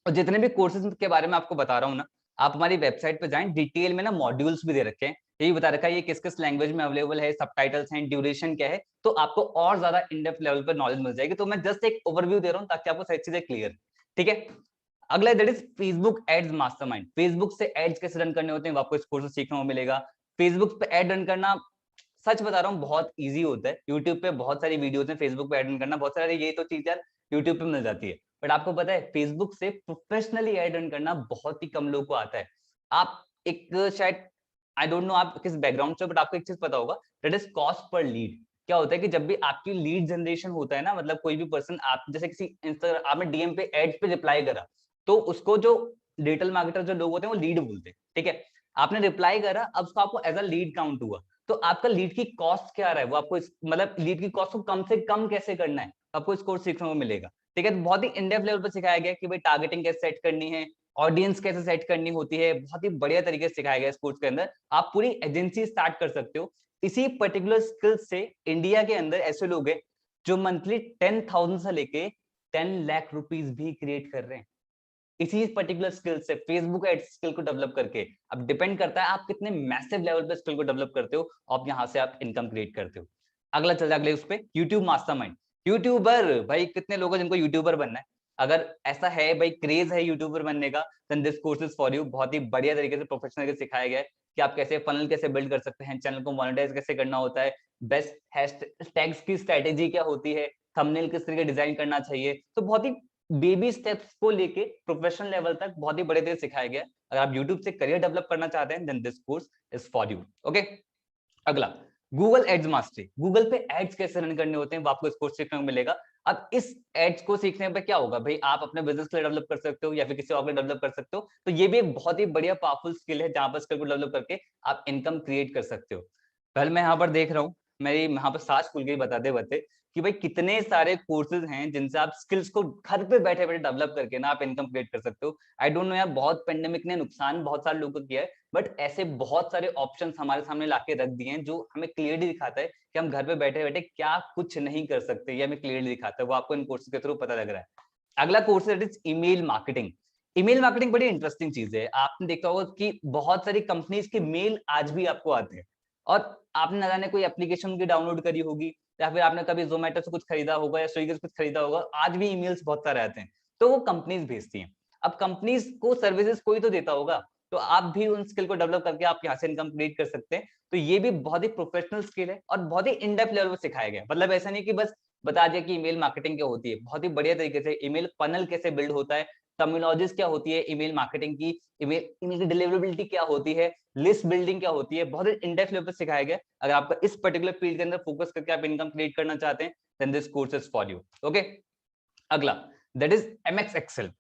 और जितने भी कोर्सेज के बारे में आपको बता रहा हूँ ना, आप हमारी वेबसाइट पे जाएं, डिटेल में ना मॉड्यूल्स भी दे रखे हैं, यही बता रखा है ये किस किस लैंग्वेज में अवेलेबल है, सबटाइटल्स हैं, ड्यूरेशन क्या है, तो आपको और ज्यादा इन डेप्थ लेवल पर नॉलेज मिल जाएगी। तो मैं जस्ट एक ओवरव्यू दे रहा हूँ ताकि आपको सारी चीजें क्लियर, ठीक है। अगला that is Facebook ads mastermind, Facebook से एड्स कैसे रन करने होते हैं वो आपको इस कोर्स से सीखने को मिलेगा। फेसबुक पे एड रन करना, सच बता रहा हूँ, बहुत इजी होता है। यूट्यूब पे बहुत सारी वीडियोस हैं, फेसबुक पे एड रन करना बहुत सारी, ये तो चीज यार यूट्यूब पे मिल जाती है, बट आपको पता है फेसबुक से प्रोफेशनली एड रन करना बहुत ही कम लोगों को आता है। आप एक शायद, आई डोंट नो आप किस बैकग्राउंड से, बट आपको एक चीज पता होगा, that is cost per lead. क्या होता है कि जब भी आपकी लीड जनरेशन होता है ना, मतलब कोई भी पर्सन, आप जैसे किसी इंस्टाग्राम आपने डीएम पे एड्स पे रिप्लाई करा, तो उसको जो डिजिटल मार्केटर जो लोग होते हैं वो लीड बोलते हैं, ठीक है। आपने रिप्लाई करा, अब उसको आपको एज अ लीड काउंट हुआ, तो आपका लीड की कॉस्ट क्या रहा है वो आपको मतलब लीड की कॉस्ट को कम से कम कैसे करना है आपको इस कोर्स सीखने को मिलेगा, ठीक है। तो बहुत ही इन डेप्थ लेवल पर सिखाया गया कि भाई टारगेटिंग कैसे सेट करनी है, ऑडियंस कैसे सेट करनी होती है, बहुत ही बढ़िया तरीके से सिखाया गया इस कोर्स के अंदर। आप पूरी एजेंसी स्टार्ट कर सकते हो इसी पर्टिकुलर स्किल्स से। इंडिया के अंदर ऐसे लोग हैं जो मंथली 10,000 से लेके 10 लाख रुपीज भी क्रिएट कर रहे हैं इसी पर्टिकुलर स्किल से, फेसबुक एड स्किल को डेवलप करके। अब डिपेंड करता है आप कितने मैसिव लेवल पे स्किल को डेवलप करते हो, और यहाँ से आप इनकम क्रिएट करते हो। अगला चल अगले उस पे यूट्यूब मास्टरमाइंड। यूट्यूबर, भाई कितने लोग हैं जिनको यूट्यूबर बनना है, अगर ऐसा है भाई क्रेज है यूट्यूबर बनने का, then this course is for you. बहुत ही बढ़िया तरीके से प्रोफेशनल सिखाया गया है कि आप कैसे फनल कैसे बिल्ड कर सकते हैं, चैनल को मोनेटाइज कैसे करना होता है, बेस्ट हैशटैग्स की स्ट्रेटेजी क्या होती है, थंबनेल किस तरीके डिजाइन करना चाहिए। तो बहुत ही बेबी स्टेप्स को लेके प्रोफेशनल लेवल तक बहुत ही बड़े तरीके सिखाया गया है। अगर आप यूट्यूब से करियर डेवलप करना चाहते हैं, then this course is for you, okay. अगला गूगल एड्स मास्टरी, गूगल पे एड्स कैसे रन करने होते हैं वो आपको इस कोर्स सीखने को मिलेगा। अब इस एड्स को सीखने पे क्या होगा भाई, आप अपने बिजनेस के लिए डेवलप कर सकते हो या फिर किसी और के डेवलप कर सकते हो, तो ये भी एक बहुत ही बढ़िया पावरफुल स्किल है जहां पर स्किल को डेवलप करके आप इनकम क्रिएट कर सकते हो। पहले मैं यहाँ पर देख रहा हूँ, मेरी यहाँ पर सांस खुल गई बताते बताते कि भाई कितने सारे कोर्सेज हैं जिनसे आप स्किल्स को घर पे बैठे बैठे डेवलप करके ना आप इनकम क्रिएट कर सकते हो। आई डोंट नो यार, बहुत पेंडेमिक ने नुकसान बहुत सारे लोगों को किया है, बट ऐसे बहुत सारे ऑप्शंस हमारे सामने लाके रख दिए हैं जो हमें क्लियरली दिखाता है कि हम घर पे बैठे बैठे क्या कुछ नहीं कर सकते, ये हमें क्लियरली दिखाता है, वो आपको इन कोर्सेज के थ्रू पता लग रहा है। अगला कोर्स है ईमेल मार्केटिंग। ईमेल मार्केटिंग बड़ी इंटरेस्टिंग चीज है। आपने देखा होगा कि बहुत सारी कंपनीज के मेल आज भी आपको आते हैं, और आपने ना जाने कोई एप्लीकेशन की डाउनलोड करी होगी, या फिर आपने कभी जोमेटो से कुछ खरीदा होगा या स्विगी से कुछ खरीदा होगा, आज भी ईमेल्स बहुत सारे आते हैं, तो वो कंपनीज भेजती हैं। अब कंपनीज को सर्विसेज कोई तो देता होगा, तो आप भी उन स्किल को डेवलप करके आप यहाँ से इनकम क्रिएट कर सकते हैं। तो ये भी बहुत ही प्रोफेशनल स्किल है और बहुत ही इन डेप्थ लेवल पर सिखाया गया। मतलब ऐसा नहीं कि बस बता दिया कि ईमेल मार्केटिंग क्या होती है, बहुत ही बढ़िया तरीके से ईमेल फनल कैसे बिल्ड होता है, टर्मिनोलॉजीज क्या होती है ईमेल मार्केटिंग की, ईमेल की डिलीवरेबिलिटी क्या होती है, लिस्ट बिल्डिंग क्या होती है, बहुत ही इन डेप्थ लेवल पर सिखाया गया। अगर आपका इस पर्टिकुलर फील्ड के अंदर फोकस करके आप इनकम क्रिएट करना चाहते हैं, then this course is for you, okay. अगला दैट इज एमएक्स एक्सेल।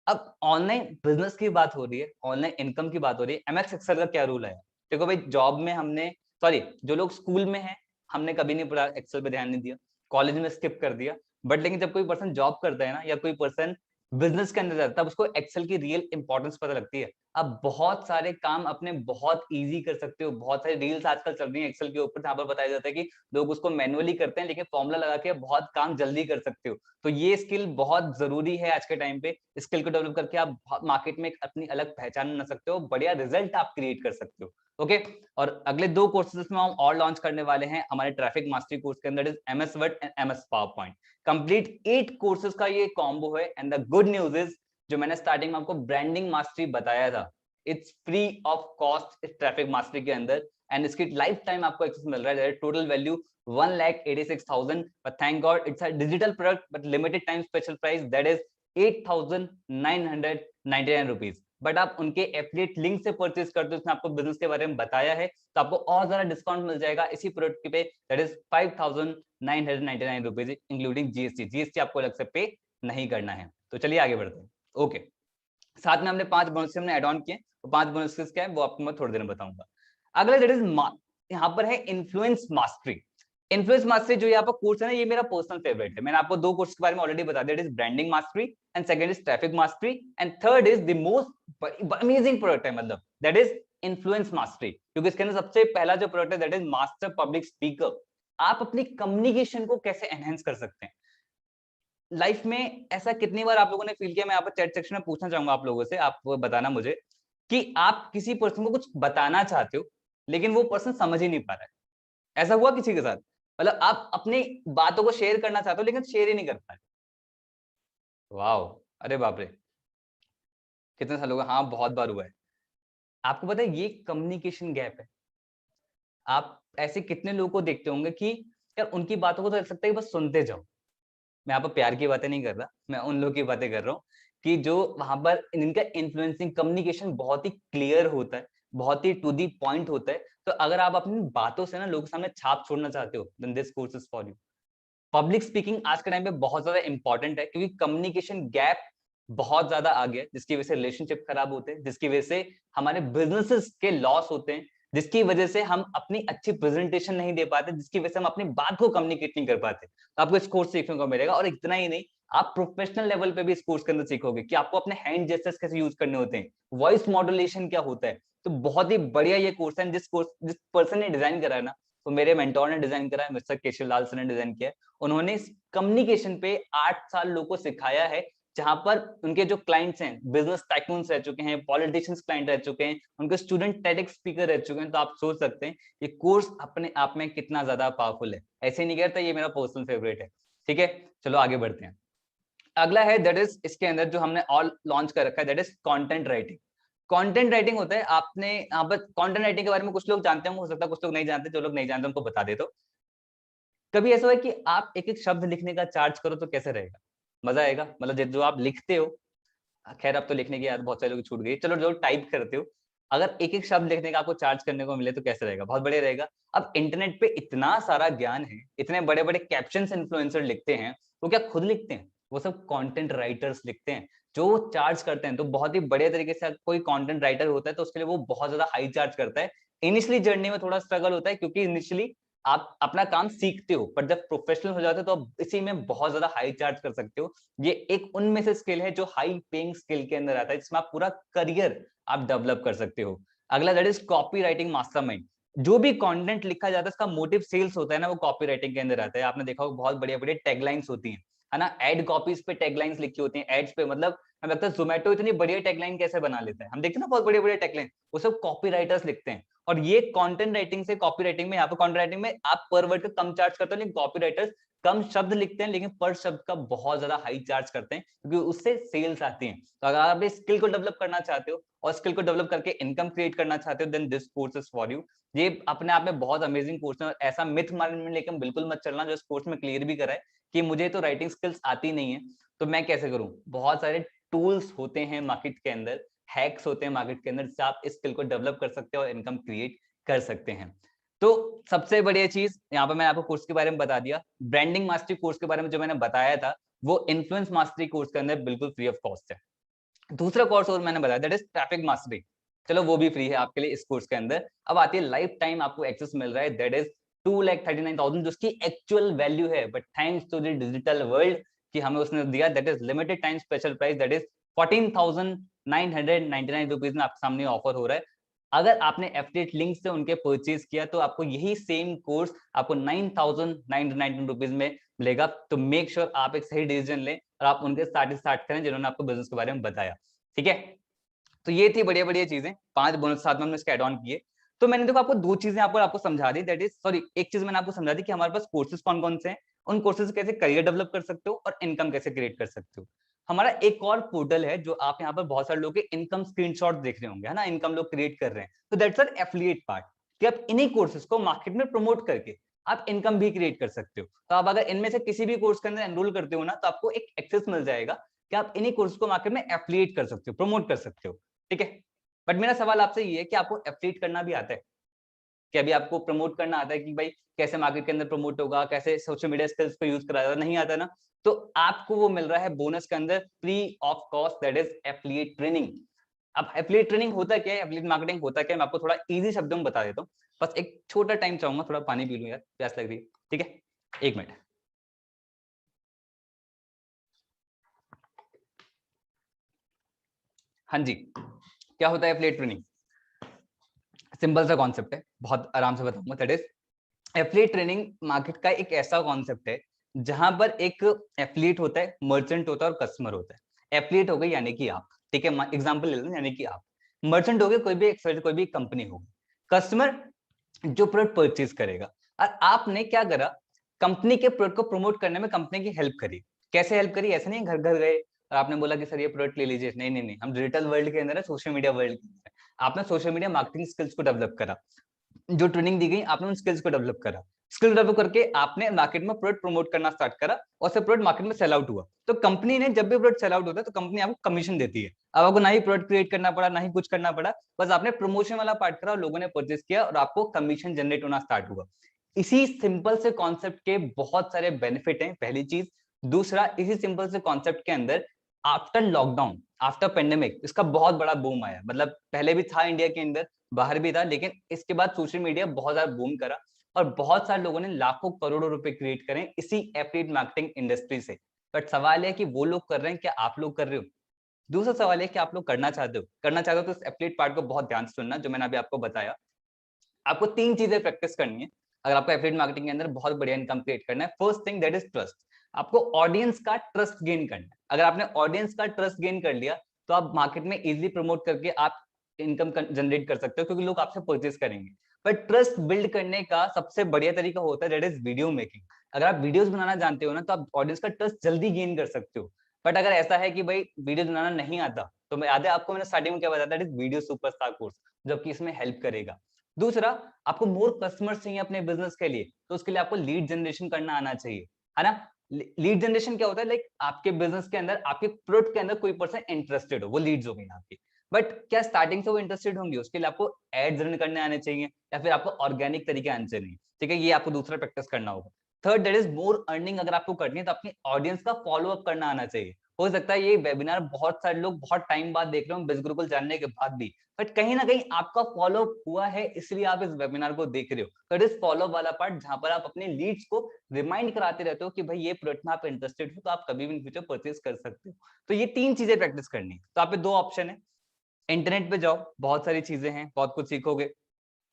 अब ऑनलाइन बिजनेस की बात हो रही है, ऑनलाइन इनकम की बात हो रही है, एमएक्स एक्सेल का क्या रूल है। देखो भाई, जॉब में हमने, सॉरी, जो लोग स्कूल में हैं हमने कभी नहीं पढ़ा, एक्सेल पे ध्यान नहीं दिया, कॉलेज में स्किप कर दिया, बट लेकिन जब कोई पर्सन जॉब करता है ना, या कोई पर्सन बिजनेस के अंदर जाता है, तब उसको एक्सेल की रियल इंपॉर्टेंस पता लगती है। अब बहुत सारे काम अपने बहुत इजी कर सकते हो, बहुत सारी रील्स आजकल चल रही है एक्सेल के ऊपर जहां पर बताया जाता है कि लोग उसको मैनुअली करते हैं, लेकिन फॉर्मूला लगा के बहुत काम जल्दी कर सकते हो। तो ये स्किल बहुत जरूरी है आज के टाइम पे। स्किल को डेवलप करके आप मार्केट में अपनी अलग पहचान बना सकते हो, बढ़िया रिजल्ट आप क्रिएट कर सकते हो, ओके। और अगले 2 कोर्सेज में हम और लॉन्च करने वाले हैं हमारे ट्रैफिक मास्टरी कोर्स के अंदर, MS word and MS power point. Complete 8 courses का ये कॉम्बो है। And the good news is, जो मैंने स्टार्टिंग में आपको ब्रांडिंग मास्टरी बताया था, इट्स फ्री ऑफ कॉस्ट इस ट्रैफिक मास्टरी के अंदर, एंड इसकी लाइफ टाइम आपको एक्सेस मिल रहा है, total value 1,86,000, but thank God it's a digital product but limited time special price that is 8,999 rupees. But आप उनके एफिलिएट लिंक से परचेज करते हो, उसने आपको बिजनेस के बारे में बताया है, तो आपको और ज्यादा डिस्काउंट मिल जाएगा इसी प्रोडक्ट पे, that is 5,999 rupees including GST. GST आपको अलग से पे नहीं करना है। तो चलिए आगे बढ़ते हैं। ओके, साथ में हमने 5 बोनस हमने एड ऑन किए, तो 5 बोनसेस क्या है वो आपको मैं थोड़ी देर में बताऊंगा। अगला दैट इज यहाँ पर है इन्फ्लुएंस मास्टरी। इन्फ्लुएंस मास्टरी जो यहाँ पर कोर्स है ना, ये मेरा पर्सनल फेवरेट है। मैंने आपको 2 कोर्स के बारे में ऑलरेडी बता दिया, it is branding mastery and second is traffic mastery and third is the most amazing product है, मतलब दैट इज इन्फ्लुएंस मास्टरी, क्योंकि इसके अंदर सबसे पहला जो प्रोडक्ट है that is master public speaker. आप अपनी कम्युनिकेशन को कैसे एनहेंस कर सकते हैं लाइफ में, ऐसा कितनी बार आप लोगों ने फील किया? मैं यहाँ पर चैट सेक्शन में पूछना चाहूंगा आप लोगों से, आप बताना मुझे कि आप किसी पर्सन को कुछ बताना चाहते हो लेकिन वो पर्सन समझ ही नहीं पा रहा है। ऐसा हुआ किसी के साथ? मतलब आप अपनी बातों को शेयर करना चाहते हो लेकिन शेयर ही नहीं कर पाए। वाओ, अरे बाप रे, कितने सालों का? हाँ, बहुत बार हुआ है। आपको पता है ये कम्युनिकेशन गैप है। आप ऐसे कितने लोगों को देखते होंगे कि यार उनकी बातों को तो लग सकता है कि बस सुनते जाओ। मैं यहाँ पर प्यार की बातें नहीं कर रहा, मैं उन लोगों की बातें कर रहा हूँ कि जो वहां पर इनका इन्फ्लुएंसिंग कम्युनिकेशन बहुत ही क्लियर होता है, बहुत ही टू दी पॉइंट होता है। तो अगर आप अपनी बातों से ना लोगों के सामने छाप छोड़ना चाहते हो, then this course is for you. Public speaking आज के टाइम पे बहुत ज्यादा इंपॉर्टेंट है, क्योंकि कम्युनिकेशन गैप बहुत ज्यादा आ गया है, जिसकी वजह से रिलेशनशिप खराब होते हैं, जिसकी वजह से हमारे बिजनेसेस के लॉस होते हैं, जिसकी वजह से हम अपनी अच्छी प्रेजेंटेशन नहीं दे पाते, जिसकी वजह से हम अपनी बात को कम्युनिकेट नहीं कर पाते। तो आपको इस कोर्स सीखने को मिलेगा, और इतना ही नहीं, आप प्रोफेशनल लेवल पे भी इस कोर्स के अंदर सीखोगे कि आपको अपने हैंड जेस्चर्स कैसे यूज करने होते हैं, वॉइस मॉड्यूलेशन क्या होता है। तो बहुत ही बढ़िया ये कोर्स है। जिस पर्सन ने डिजाइन करा है ना, तो मेरे मेंटोर ने डिजाइन करा है, मिस्टर केशव लाल सर ने डिजाइन किया है। उन्होंने कम्युनिकेशन पे 8 साल लोगों को सिखाया है, जहां पर उनके जो क्लाइंट्स हैं बिजनेस टाइकून्स रह चुके हैं, पॉलिटिशियंस क्लाइंट रह चुके हैं, उनके स्टूडेंट टेडेक्स स्पीकर रह चुके हैं। तो आप सोच सकते हैं ये कोर्स अपने आप में कितना ज्यादा पावरफुल है। ऐसे नहीं कहता, ये मेरा पर्सनल फेवरेट है। ठीक है, चलो आगे बढ़ते हैं। अगला है दैट इज इसके अंदर जो हमने ऑल लॉन्च कर रखा है, that is content writing. Content writing होता है, आपने यहाँ पर कंटेंट राइटिंग के बारे में कुछ लोग जानते हैं, हो सकता है कुछ लोग नहीं जानते। जो लोग नहीं जानते उनको बता देता हूं। कभी ऐसा हुआ कि आप एक एक शब्द लिखने का चार्ज करो तो कैसे रहेगा? मजा आएगा? मतलब जो आप लिखते हो, खैर अब तो लिखने की आदत बहुत सारे लोग छूट गई, चलो जो टाइप करते हो, अगर एक एक शब्द लिखने का आपको चार्ज करने को मिले तो कैसे रहेगा? बहुत बढ़िया रहेगा। अब इंटरनेट पे इतना सारा ज्ञान है, इतने बड़े बड़े कैप्शंस इन्फ्लुएंसर लिखते हैं, वो क्या खुद लिखते हैं? वो सब कंटेंट राइटर्स लिखते हैं जो चार्ज करते हैं। तो बहुत ही बढ़िया तरीके से कोई कंटेंट राइटर होता है तो उसके लिए वो बहुत ज्यादा हाई चार्ज करता है। इनिशियली जर्नी में थोड़ा स्ट्रगल होता है, क्योंकि इनिशियली आप अपना काम सीखते हो, पर जब प्रोफेशनल हो जाते हो तो आप इसी में बहुत ज्यादा हाई चार्ज कर सकते हो। ये एक उनमें से स्किल है जो हाई पेइंग स्किल के अंदर आता है, जिसमें आप पूरा करियर आप डेवलप कर सकते हो। अगला that is copy writing mastermind. जो भी कंटेंट लिखा जाता है इसका मोटिव सेल्स होता है ना, वो कॉपी राइटिंग के अंदर आता है। आपने देखा होगा बहुत बढ़िया बढ़िया टैगलाइंस होती है ना, एड कॉपीज पे टैगलाइंस लिखी होती हैं, एड्स पे। मतलब हमें लगता है जोमेटो इतनी बढ़िया टैगलाइन कैसे बना लेता है, हम देखते हैं ना बहुत बढ़िया बढ़िया टैगलाइन, वो सब कॉपी राइटर्स लिखते हैं। और ये कंटेंट राइटिंग से कॉपी राइटिंग में, यहाँ पे कंटेंट राइटिंग में आप पर वर्ड का कम चार्ज करते हो, लेकिन कॉपी राइटर्स कम शब्द लिखते हैं लेकिन पर शब्द का बहुत ज्यादा हाई चार्ज करते हैं, क्योंकि उससे सेल्स आती हैं। तो अगर आप इस स्किल को डेवलप करना चाहते हो और स्किल को डेवलप करके इनकम क्रिएट करना चाहते हो, then this course is for you. ये अपने आप में बहुत अमेजिंग कोर्स है, और ऐसा मिथ माइंड में लेकर बिल्कुल मत चलना, जो इस कोर्स में क्लियर भी करा है कि मुझे तो राइटिंग स्किल्स आती नहीं है तो मैं कैसे करूं। बहुत सारे टूल्स होते हैं मार्केट के अंदर, हैक्स होते हैं मार्केट के अंदर, जिससे आप इस स्किल को डेवलप कर सकते हो और इनकम क्रिएट कर सकते हैं। तो सबसे बढ़िया चीज यहाँ पे मैंने आपको कोर्स के बारे में बता दिया। ब्रांडिंग मास्टरी कोर्स के बारे में जो मैंने बताया था, वो इन्फ्लुएंस मास्टरी कोर्स के अंदर बिल्कुल फ्री ऑफ कॉस्ट है। दूसरा कोर्स और मैंने बताया दैट इज ट्रैफिक मास्टरी, चलो वो भी फ्री है आपके लिए इस कोर्स के अंदर। अब आती है लाइफ टाइम आपको एक्सेस मिल रहा है, दैट इज 2,39,000 जिसकी एक्चुअल वैल्यू है, but thanks to the digital world कि हमें उसने दिया, that is limited time special price, that is 14,999 rupees में आपके सामने ऑफर हो रहा है। अगर आपने एफिलिएट लिंक से उनके परचेज किया तो आपको यही सेम कोर्स आपको 9,999 रुपीज में मिलेगा। तो मेक श्योर आप एक सही डिसीजन लें और आप उनके साथ स्टार्ट करें जिन्होंने आपको बिजनेस के बारे में बताया। ठीक है, तो ये थी बढ़िया बढ़िया चीजें, 5 बोनस साथ में हमने इसके एड ऑन किए। तो मैंने देखो आपको 2 चीजें आपको समझा दी, दैट इज सॉरी एक चीज मैंने आपको समझा दी कि हमारे पास कोर्सेज कौन कौन से हैं, उन कोर्सेज कैसे करियर डेवलप कर सकते हो और इनकम कैसे क्रिएट कर सकते हो। हमारा एक और पोर्टल है जो आप यहाँ पर बहुत सारे लोगों के इनकम स्क्रीनशॉट देख रहे होंगे, है ना, इनकम लोग क्रिएट कर रहे हैं, तो दैट्स एन एफिलिएट पार्ट, कि आप इन्हीं कोर्सेज को मार्केट में प्रमोट करके आप इनकम भी क्रिएट कर सकते हो। तो आप अगर इनमें से किसी भी कोर्स के अंदर एनरोल करते हो ना, तो आपको एक एक्सेस मिल जाएगा कि आप इन्हीं कोर्स को मार्केट में एफिलिएट कर सकते हो, प्रमोट कर सकते हो, ठीक है। बट मेरा सवाल आपसे ये है कि आपको एफिलिएट करना भी आता है कि अभी आपको प्रमोट करना आता है कि भाई कैसे मार्केट के अंदर प्रमोट होगा, कैसे सोशल मीडिया स्किल्स को यूज करा जाता, नहीं आता ना, तो आपको वो मिल रहा है बोनस के अंदर free of cost, that is affiliate training. अब एफिलिएट ट्रेनिंग होता क्या है, एफिलिएट मार्केटिंग होता क्या है, मैं आपको थोड़ा इजी शब्दों में बता देता हूँ। बस एक छोटा टाइम चाहूंगा, थोड़ा पानी पी लूं यार, प्यास लग रही है, ठीक है, 1 मिनट। हाँ जी, क्या होता है एफिलिएट ट्रेनिंग? सिंपल सा कॉन्सेप्ट है, बहुत आराम से बताऊंगा। That is affiliate training market का एक ऐसा कॉन्सेप्ट है जहां पर एक एफिलिएट होता है, मर्चेंट होता है और कस्टमर होता है। एफिलिएट हो गई यानी कि आप, ठीक है, एग्जांपल ले लें, यानी कि आप। मर्चेंट हो गए कोई भी कंपनी होगी। कस्टमर जो प्रोडक्ट परचेज करेगा। और आपने क्या करा, कंपनी के प्रोडक्ट को प्रमोट करने में कंपनी की हेल्प करी। कैसे हेल्प करी? ऐसे नहीं घर घर गए और आपने बोला कि सर ये प्रोडक्ट ले लीजिए, नहीं नहीं नहीं, हम डिजिटल वर्ल्ड के अंदर है, सोशल मीडिया वर्ल्ड के अंदर आपने सोशल मीडिया मार्केटिंग स्किल्स को डेवलप करा, जो ट्रेनिंग दी गई आपने उन स्किल्स को डेवलप करा, स्किल डेवलप करके आपने मार्केट में प्रोडक्ट प्रमोट करना स्टार्ट करा और से प्रोडक्ट मार्केट में सेल आउट हुआ। तो कंपनी ने जब भी प्रोडक्ट सेल आउट होता है तो कंपनी आपको कमीशन देती है। अब आपको ना ही प्रोडक्ट क्रिएट करना पड़ा, ना ही कुछ करना पड़ा, बस आपने प्रमोशन वाला पार्ट करा और लोगों ने परचेज किया और आपको कमीशन जनरेट होना स्टार्ट हुआ। इसी सिंपल से कॉन्सेप्ट के बहुत सारे बेनिफिट हैं, पहली चीज। दूसरा, इसी सिंपल से कॉन्सेप्ट के अंदर आफ्टर लॉकडाउन, आफ्टर पेंडेमिक, इसका बहुत बड़ा बूम आया। मतलब पहले भी था इंडिया के अंदर, बाहर भी था, लेकिन इसके बाद सोशल मीडिया बहुत ज्यादा बूम करा और बहुत सारे लोगों ने लाखों करोड़ों रुपए क्रिएट करें इसी एफिलिएट मार्केटिंग इंडस्ट्री से। बट सवाल है कि वो लोग कर रहे हैं, क्या आप लोग कर रहे हो? दूसरा सवाल है कि आप लोग करना चाहते हो, तो इस एफिलिएट पार्ट को बहुत ध्यान से सुनना, जो मैंने अभी आपको बताया। आपको 3 चीजें प्रैक्टिस करनी है अगर आपको एफिलिएट मार्केटिंग के अंदर बहुत बढ़िया इनकम क्रिएट करना है। First thing that is trust. आपको ऑडियंस का ट्रस्ट गेन करना है। अगर आपने ऑडियंस का ट्रस्ट गेन कर लिया तो आप मार्केट में इजीली प्रमोट करके आप इनकम जनरेट कर सकते हो, क्योंकि लोग आपसे परचेज करेंगे। बट ट्रस्ट बिल्ड करने का सबसे बढ़िया तरीका होता है दैट इज वीडियो मेकिंग। अगर आप वीडियोस बनाना जानते हो ना, तो आप ऑडियंस का ट्रस्ट जल्दी गेन कर सकते हो। बट अगर ऐसा है कि भाई वीडियो बनाना नहीं आता, तो मैं याद है आपको मैंने स्टार्टिंग में क्या बताया, that is video superstar course, जो कि इसमें हेल्प करेगा। दूसरा, आपको मोर कस्टमर्स चाहिए अपने बिजनेस के लिए, तो उसके लिए आपको लीड जनरेशन करना आना चाहिए, है ना। लीड जनरेशन क्या होता है? लाइक आपके बिजनेस के अंदर, आपके प्रोडक्ट के अंदर कोई पर्सन इंटरेस्टेड हो, वो लीड्स हो गई आपकी। बट क्या स्टार्टिंग से वो इंटरेस्टेड होंगे? उसके लिए आपको एड्स रन करने आने चाहिए या फिर आपको ऑर्गेनिक तरीके आने चाहिए, ठीक है, ये आपको दूसरा प्रैक्टिस करना होगा। Third, that is more earning. अगर आपको करनी है तो अपनी ऑडियंस का फॉलो अप करना आना चाहिए। हो सकता है ये वेबिनार बहुत सारे लोग बहुत टाइम बाद देख रहे हो, बिज गुरुकुल जानने के बाद भी, बट कहीं ना कहीं आपका फॉलो हुआ है, इसलिए आप इस वेबिनार को देख रहे हो। तो इट इज फॉलो वाला पार्ट, जहां पर आप अपने लीड्स को रिमाइंड कराते रहते हो कि भाई ये प्रोडक्ट में आप इंटरेस्टेड हो, तो आप कभी भी इन फ्यूचर परचेज कर सकते हो। तो ये 3 चीजें प्रैक्टिस करनी। तो आप पे 2 ऑप्शन है, इंटरनेट पे जाओ, बहुत सारी चीजें हैं, बहुत कुछ सीखोगे,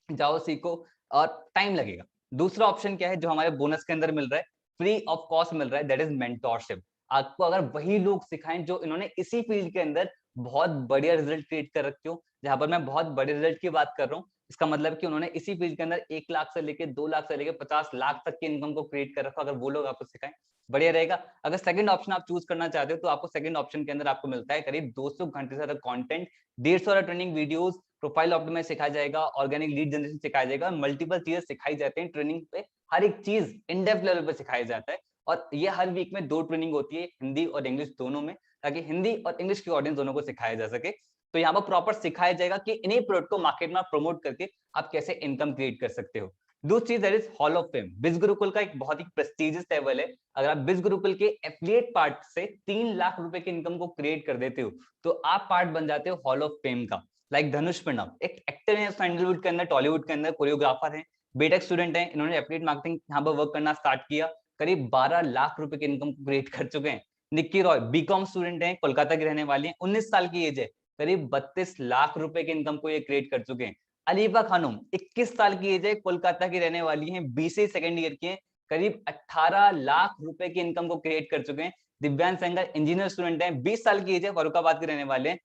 जाओ सीखो, और टाइम लगेगा। दूसरा ऑप्शन क्या है जो हमारे बोनस के अंदर मिल रहा है, फ्री ऑफ कॉस्ट मिल रहा है, दैट इज मेंटोरशिप। आपको अगर वही लोग सिखाएं जो इन्होंने इसी फील्ड के अंदर बहुत बढ़िया रिजल्ट क्रिएट कर रखे हो, जहां पर मैं बहुत बड़े रिजल्ट की बात कर रहा हूँ, इसका मतलब कि उन्होंने इसी फील्ड के अंदर 1 लाख से लेके 2 लाख से लेके 50 लाख तक की इनकम को क्रिएट कर रखा, अगर वो लोग आपको सिखाएं, बढ़िया रहेगा। अगर सेकंड ऑप्शन आप चूज करना चाहते हो, तो आपको सेकंड ऑप्शन के अंदर आपको मिलता है करीब 200 घंटे से ज्यादा content, 150 training videos, profile optimize सिखाया जाएगा, ऑर्गेनिक लीड जनरेशन सिखाया जाएगा, मल्टीपल चीजें सिखाई जाती हैं ट्रेनिंग पे, हर एक चीज इन डेप्थ लेवल पे सिखाया जाता है। और ये हर वीक में 2 ट्रेनिंग होती है, हिंदी और इंग्लिश दोनों में, ताकि हिंदी और इंग्लिश की ऑडियंस दोनों को सिखाया जा सके। तो यहाँ पर प्रॉपर सिखाया जाएगा कि इन्हीं प्रोडक्ट को मार्केट में प्रमोट करके आप कैसे इनकम क्रिएट कर सकते हो। दूसरी चीज that is hall of fame. बिज गुरुकुल का एक बहुत ही प्रेस्टिजियस लेवल है। अगर आप बिज गुरुकुल के एफिलिएट पार्ट से 3 लाख रुपए की इनकम को क्रिएट कर देते हो, तो आप पार्ट बन जाते हो हॉल ऑफ फेम का। लाइक धनुष प्रणव एक एक्टर है सैंडलवुड के अंदर, टॉलीवुड के अंदर, कोरियोग्राफर है, बीटेक स्टूडेंट है, इन्होंने एफिलिएट मार्केटिंग यहाँ पर वर्क करना स्टार्ट किया, करीब 12 लाख रुपए की इनकम क्रिएट कर चुके हैं। निक्की रॉय बीकॉम स्टूडेंट है, कोलकाता की रहने वाली है, 19 साल की एज है, करीब 32 लाख रुपए की इनकम को ये क्रिएट कर चुके हैं। अलीफा खानम 21 साल की एज है, कोलकाता की रहने वाली है, बीसीए सेकंड ईयर की है, करीब 18 लाख रुपए की इनकम को क्रिएट कर चुके हैं। दिव्यांश सेंगर इंजीनियर स्टूडेंट है, 20 साल की एज है, फरुखाबाद के रहने वाले हैं,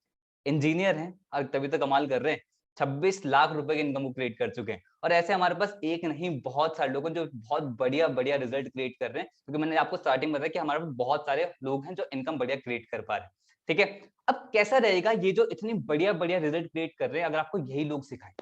इंजीनियर हैं और तभी तो कमाल कर रहे हैं, 26 लाख रुपए की इनकम को क्रिएट कर चुके हैं। और ऐसे हमारे पास एक नहीं बहुत सारे लोग हैं जो बहुत बढ़िया बढ़िया रिजल्ट क्रिएट कर रहे हैं, क्योंकि मैंने आपको स्टार्टिंग में बताया कि हमारे पास बहुत सारे लोग हैं जो इनकम बढ़िया क्रिएट कर पा रहे हैं। ठीक है, अब कैसा रहेगा ये जो इतनी बढ़िया बढ़िया रिजल्ट क्रिएट कर रहे हैं, अगर आपको यही लोग सिखाएं,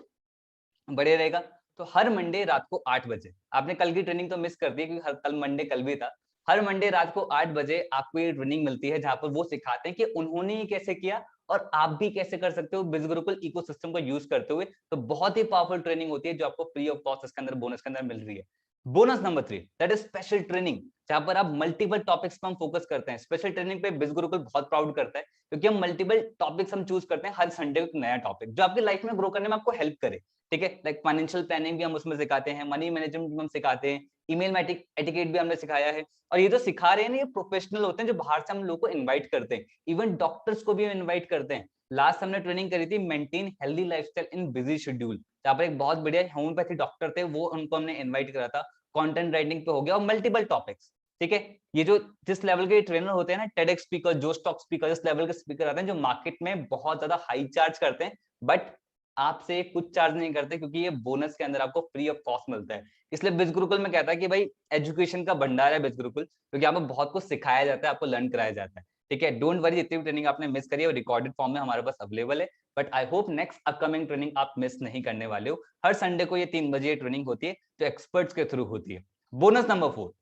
बढ़िया रहेगा। तो हर मंडे रात को 8 बजे, आपने कल की ट्रेनिंग तो मिस कर दी क्योंकि कल मंडे कल भी था। हर मंडे रात को 8 बजे आपको ये ट्रेनिंग मिलती है जहां पर वो सिखाते हैं कि उन्होंने ये कैसे किया और आप भी कैसे कर सकते हो बिज गुरुकुल इकोसिस्टम को यूज करते हुए। तो बहुत ही पावरफुल ट्रेनिंग होती है जो आपको फ्री ऑफ कॉस्ट इसके अंदर बोनस के अंदर मिल रही है। Bonus number 3, that is special training, जहां पर आप मल्टीपल टॉपिक्स पर हम फोकस करते हैं। स्पेशल ट्रेनिंग पे बिज गुरुकुल बहुत प्राउड करता है क्योंकि हम मल्टीपल टॉपिक्स हम चूज करते हैं, हर संडे को एक नया टॉपिक जो आपकी लाइफ में ग्रो करने में आपको हेल्प करे। ठीक है, लाइक फाइनेंशियल प्लानिंग भी हम उसमें सिखाते हैं, मनी मैनेजमेंट भी हम सिखाते हैं, ईमेल एटिकेट भी हमने सिखाया है। और ये जो सिखा रहे हैं ना, ये प्रोफेशनल होते हैं जो बाहर से हम लोग को इनवाइट करते हैं, इवन डॉक्टर्स को भी इनवाइट करते हैं। लास्ट हमने ट्रेनिंग करी थी मेंटेन हेल्दी लाइफस्टाइल इन बिजी शेड्यूल, जहाँ पर एक बहुत बढ़िया होम्योपैथी डॉक्टर थे, वो उनको हमने इन्वाइट करा था। कंटेंट राइटिंग पे हो गया और मल्टीपल टॉपिक्स। ठीक है, ये जो जिस लेवल के ट्रेनर होते हैं ना, टेडेक्स स्पीकर, जो स्टॉक स्पीकर, इस लेवल के स्पीकर आते हैं जो मार्केट में बहुत ज्यादा हाई चार्ज करते हैं, बट आपसे कुछ चार्ज नहीं करते क्योंकि ये बोनस के अंदर आपको फ्री ऑफ कॉस्ट मिलता है। इसलिए बिज गुरुकुल में कहता है कि भाई एजुकेशन का भंडार है बिज गुरुकुल, क्योंकि आपको बहुत कुछ सिखाया जाता है, आपको लर्न कराया जाता है। ठीक है, डोंट वरी, जितनी भी ट्रेनिंग आपने मिस करी है वो रिकॉर्डेड फॉर्म में हमारे पास अवेलेबल है, but I hope next upcoming training आप मिस नहीं करने वाले हो। हर संडे को ये 3 बजे ट्रेनिंग होती है जो एक्सपर्ट्स के थ्रू होती है। बोनस नंबर 4,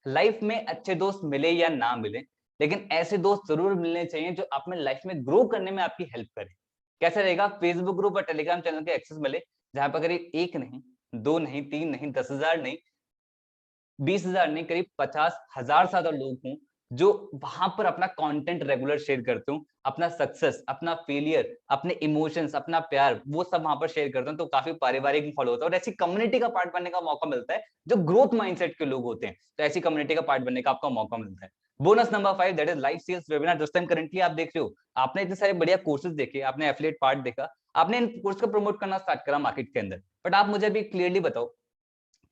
लाइफ में अच्छे दोस्त मिले या ना मिले, लेकिन ऐसे दोस्त जरूर मिलने चाहिए जो आप में लाइफ में ग्रो करने में आपकी हेल्प करें। कैसे रहेगा? फेसबुक ग्रुप और टेलीग्राम चैनल के एक्सेस मिले, जहां पर करीब 1 नहीं, 2 नहीं, 3 नहीं, 10,000 नहीं, 20,000 नहीं, करीब 50,000 से ज्यादा लोग हों जो वहां पर अपना कंटेंट रेगुलर शेयर करते हो, अपना सक्सेस, अपना फेलियर, अपने इमोशंस, अपना प्यार, वो सब वहां पर शेयर करते हैं। तो काफी पारिवारिक फॉलो होता है और ऐसी कम्युनिटी का पार्ट बनने का मौका मिलता है जो ग्रोथ माइंडसेट के लोग होते हैं। तो ऐसी कम्युनिटी का पार्ट बनने का आपका मौका मिलता है। Bonus number 5, that is live sales webinar. जिस टाइम करंटली आप देख रहे हो, आपने इतने सारे बढ़िया कोर्सेज देखे, आपने एफिलिएट पार्ट देखा, आपने इन कोर्स को प्रमोट करना स्टार्ट करा मार्केट के अंदर, बट आप मुझे अभी क्लियरली बताओ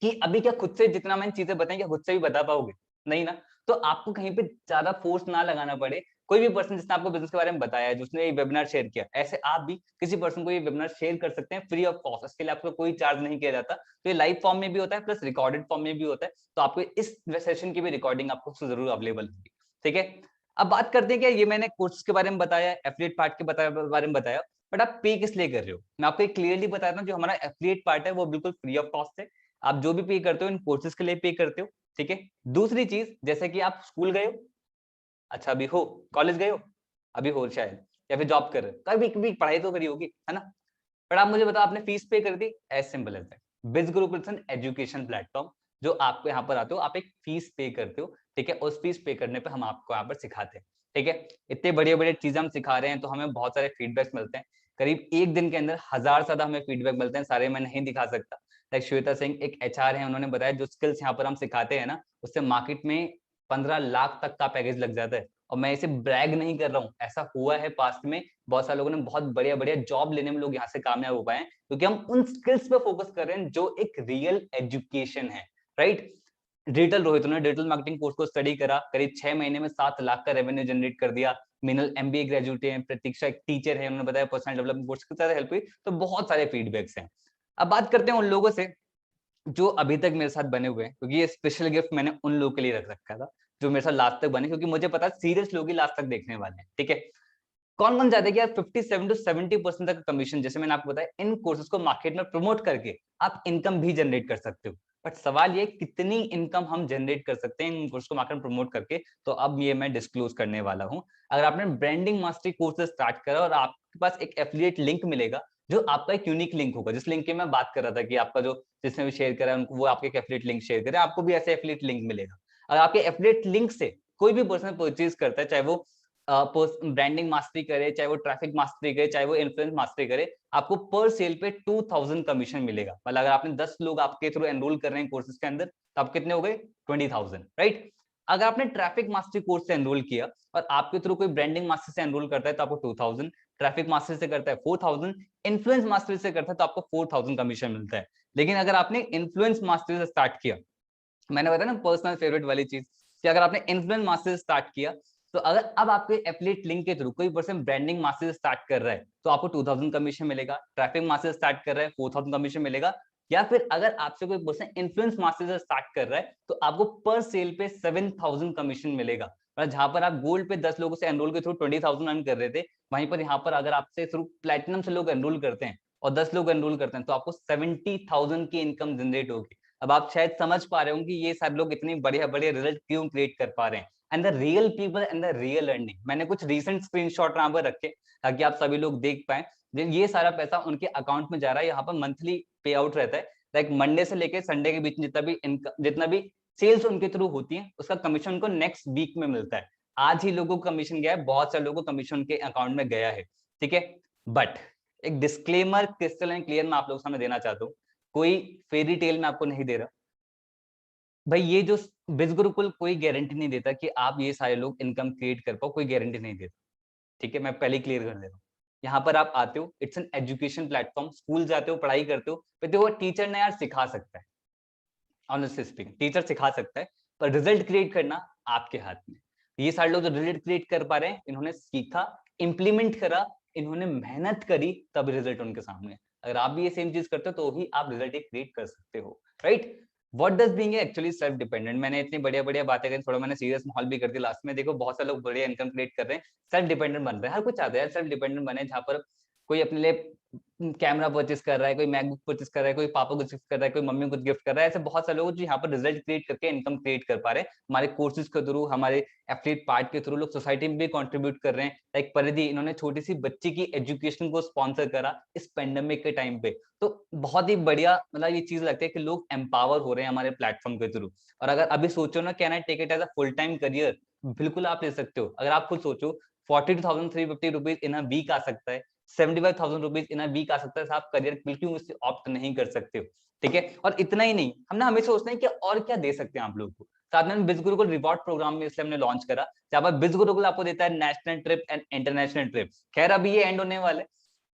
कि अभी क्या खुद से जितना मैंने चीजें बताई क्या खुद से भी बता पाओगे? नहीं ना। तो आपको कहीं पे ज्यादा फोर्स ना लगाना पड़े। कोई भी पर्सन जिसने आपको बिजनेस के बारे में बताया है, जिसने ये वेबिनार शेयर किया, ऐसे आप भी किसी पर्सन को ये वेबिनार शेयर कर सकते हैं फ्री ऑफ कॉस्ट। इसके लिए आपको कोई चार्ज नहीं किया जाता। तो ये लाइव फॉर्म में भी होता है प्लस रिकॉर्डेड फॉर्म में भी होता है। तो आपको इस सेशन की भी रिकॉर्डिंग आपको जरूर अवेलेबल होगी। ठीक है, अब बात करते हैं कि ये मैंने कोर्स के बारे में बताया, एफिलिएट पार्ट के बारे में बताया, बट आप पे किस लिए कर रहे हो? मैं आपको क्लियरली बताता हूँ, जो हमारा एफिलिएट पार्ट है वो बिल्कुल फ्री ऑफ कॉस्ट है। आप जो भी पे करते हो इन कोर्सेज के लिए पे करते हो। ठीक है, दूसरी चीज, जैसे कि आप स्कूल गए हो, अच्छा अभी हो, कॉलेज गए हो, अभी हो शायद, या फिर जॉब कर रहे हो, कभी कभी पढ़ाई तो करी होगी, है ना? पर आप मुझे बताओ, आपने फीस पे कर दी, एज सिंपल एज दैट। बिज गुरुकुल एजुकेशन प्लेटफॉर्म, जो आपको यहाँ पर आते हो, आप एक फीस पे करते हो। ठीक है, उस फीस पे करने पे हम आपको यहाँ पर सिखाते हैं। ठीक है, इतने बड़े बड़े चीजें हम सिखा रहे हैं तो हमें बहुत सारे फीडबैक्स मिलते हैं। करीब एक दिन के अंदर 1000 से ज्यादा हमें फीडबैक मिलते हैं, सारे मैं नहीं दिखा सकता। लाइक श्वेता सिंह एक एचआर है, उन्होंने बताया जो स्किल्स यहाँ पर हम सिखाते हैं ना, उससे मार्केट में 15 लाख तक का पैकेज लग जाता है। और मैं इसे ब्रैग नहीं कर रहा हूँ, ऐसा हुआ है पास्ट में। बहुत सारे लोगों ने बहुत बढ़िया बढ़िया जॉब लेने में लोग यहाँ से कामयाब हो पाए हैं, क्योंकि हम उन स्किल्स पे फोकस कर रहे हैं जो एक रियल एजुकेशन है। राइट, डिजिटल रोहित ने डिजिटल मार्केटिंग कोर्स को स्टडी करा, करीब 6 महीने में 7 लाख का रेवेन्यू जनरेट कर दिया। मिनल एमबीए ग्रेजुएट है, प्रतीक्षा एक टीचर है, उन्होंने बताया पर्सनल डेवलपमेंट कोर्स की तरह हेल्प हुई। तो बहुत सारे फीडबैक्स हैं। अब बात करते हैं उन लोगों से जो अभी तक मेरे साथ बने हुए हैं, क्योंकि ये स्पेशल गिफ्ट मैंने उन लोगों के लिए रख रखा था जो मेरे साथ लास्ट तक बने, क्योंकि मुझे पता है सीरियस लोग ही लास्ट तक देखने वाले हैं। ठीक है, कौन कौन चाहते हैं कि यार 57 to 70% तक कमीशन, जैसे मैंने आपको बताया, इन कोर्सेज को मार्केट में प्रमोट करके आप इनकम भी जनरेट कर सकते हो। बट सवाल ये कितनी इनकम हम जनरेट कर सकते हैं इन कोर्स को मार्केट में प्रमोट करके, तो अब ये मैं डिस्क्लोज करने वाला हूं। अगर आपने ब्रांडिंग मास्टरी कोर्स स्टार्ट करा और आपके पास एक एफिलिएट लिंक मिलेगा, जो आपका एक यूनिक लिंक होगा, जिस लिंक की मैं बात कर रहा था कि आपका जो जिसने भी शेयर करा उनको वो आपके एफिलिएट लिंक शेयर करे, आपको भी ऐसे एफिलिएट लिंक मिलेगा। अगर आपके एफिलिएट लिंक से कोई भी पर्सन परचेज करता है, चाहे वो ब्रांडिंग मास्टरी करे, चाहे वो ट्रैफिक मास्टरी करे, चाहे वो इन्फ्लुएंस मास्टरी करे, आपको पर सेल पे 2000 कमीशन मिलेगा। मतलब अगर आपने 10 लोग आपके थ्रू एनरोल कर रहे हैं कोर्सेज के अंदर, तो आप कितने हो गए? 20,000। राइट, अगर आपने ट्रैफिक मास्टरी कोर्स से एनरोल किया और आपके थ्रू कोई ब्रांडिंग मास्टर से एनरोल करता है तो आपको 2000, ट्रैफिक मास्टर से करता है 4000, इन्फ्लुएंस मास्टर से करता है तो आपको 4000 कमीशन मिलता है। लेकिन अगर आपने इन्फ्लुएंस मास्टर से स्टार्ट किया, मैंने बताया ना पर्सनल फेवरेट वाली चीज, कि अगर आपने इन्फ्लुएंस मास्टर से स्टार्ट किया, तो अगर अब आपके एफिलिएट लिंक के थ्रू कोई पर्सन ब्रांडिंग मास्टर स्टार्ट कर रहा है तो आपको 2000 कमीशन मिलेगा, ट्रैफिक मास्टर स्टार्ट कर रहा है 4000 कमीशन मिलेगा, या फिर अगर आपसे कोई पर्सन इन्फ्लुएंस मास्टर से स्टार्ट कर रहा है तो आपको पर सेल पे 7,000 कमीशन मिलेगा। मतलब जहां पर आप गोल्ड पे 10 लोगों से एनरोल के थ्रू 20,000 अर्न कर रहे थे, वहीं पर यहाँ पर अगर आपसे थ्रू प्लेटिनम से लोग एनरोल करते हैं और 10 लोग एनरोल करते हैं तो आपको 70,000 की इनकम जनरेट होगी। अब आप शायद समझ पा रहे हो कि ये सारे लोग इतनी बढ़िया बढ़िया रिजल्ट क्यों क्रिएट कर पा रहे हैं। And the real people and the real earning, मैंने कुछ रिसेंट स्क्रीनशॉट यहाँ पर रखे ताकि आप सभी लोग देख पाए। ये सारा पैसा उनके अकाउंट में जा रहा है, यहाँ पर मंथली पे आउट रहता है। लाइक मंडे से लेके संडे के बीच जितना भी सेल्स उनके थ्रू होती है उसका कमीशन उनको नेक्स्ट वीक में मिलता है। आज ही लोगों को कमीशन गया है, बहुत सारे लोगों को कमीशन के अकाउंट में गया है, ठीक है। बट एक डिस्क्लेमर क्रिस्टल एंड क्लियर मैं आप लोगों के सामने देना चाहता हूँ, कोई फेरी टेल में आपको नहीं दे रहा भाई। ये जो बिज गुरुकुल कोई गारंटी नहीं देता कि आप ये सारे लोग इनकम क्रिएट कर पाओ, कोई गारंटी नहीं देता, ठीक है। मैं पहले क्लियर कर दे रहा हूँ। यहाँ पर आप आते हो, it's an education platform, school जाते हो, पढ़ाई करते हो, फिर देखो टीचर ने यार सिखा सकता है, ऑनेस्टली स्पीकिंग टीचर सिखा सकता है, पर रिजल्ट क्रिएट करना आपके हाथ में। ये सारे लोग जो रिजल्ट क्रिएट कर पा रहे हैं, इन्होंने सीखा, इंप्लीमेंट करा, इन्होंने मेहनत करी, तब रिजल्ट उनके सामने। अगर आप भी ये सेम चीज करते हो तो ही आप रिजल्ट क्रिएट कर सकते हो, right. What does being actually self dependent. मैंने इतनी बढ़िया बढ़िया बातें करी, थोड़ा मैंने सीरियस माहौल भी कर दिया लास्ट में। देखो बहुत सारे लोग बढ़िया इनकम क्रिएट कर रहे हैं, सेल्फ डिपेंडेंट बन रहे हैं, हर कुछ चाहते हैं सेल्फ डिपेंडेंट बने, जहां पर कोई अपने लिए कैमरा परचेस कर रहा है, कोई मैकबुक परचेस कर रहा है, कोई पापा को गिफ्ट कर रहा है, कोई मम्मी को गिफ्ट कर रहा है। ऐसे बहुत सारे लोग जो यहाँ पर रिजल्ट क्रिएट करके इनकम क्रिएट कर पा रहे हैं। हमारे कोर्सेज के थ्रू, हमारे एफिलिएट पार्ट के थ्रू लोग सोसाइटी में भी कंट्रीब्यूट कर रहे हैं। लाइक परिधि, इन्होंने छोटी सी बच्ची की एजुकेशन को स्पॉन्सर करा इस पेंडेमिक के टाइम पे। तो बहुत ही बढ़िया, मतलब ये चीज लगती है कि लोग एम्पावर हो रहे हैं हमारे प्लेटफॉर्म के थ्रू। और अगर अभी सोचो ना, can I take it as a full time career, बिल्कुल आप ले सकते हो। अगर आप खुद सोचो 42,350 रुपीज इन अ वीक आ सकता है, 75,000 रुपीज इन अ वीक आ सकता है, आप करियर बिल्कुल उससे ऑप्ट नहीं कर सकते हो, ठीक है। और इतना ही नहीं, हम ना हमेशा सोचते हैं कि और क्या दे सकते हैं आप लोगों को। साथ में बिज गुरुकुल रिवॉर्ड प्रोग्राम में इसलिए हमने लॉन्च करा, जहां पर बिज गुरुकुल आपको देता है national trip and international trip. खैर अभी ये एंड होने वाले,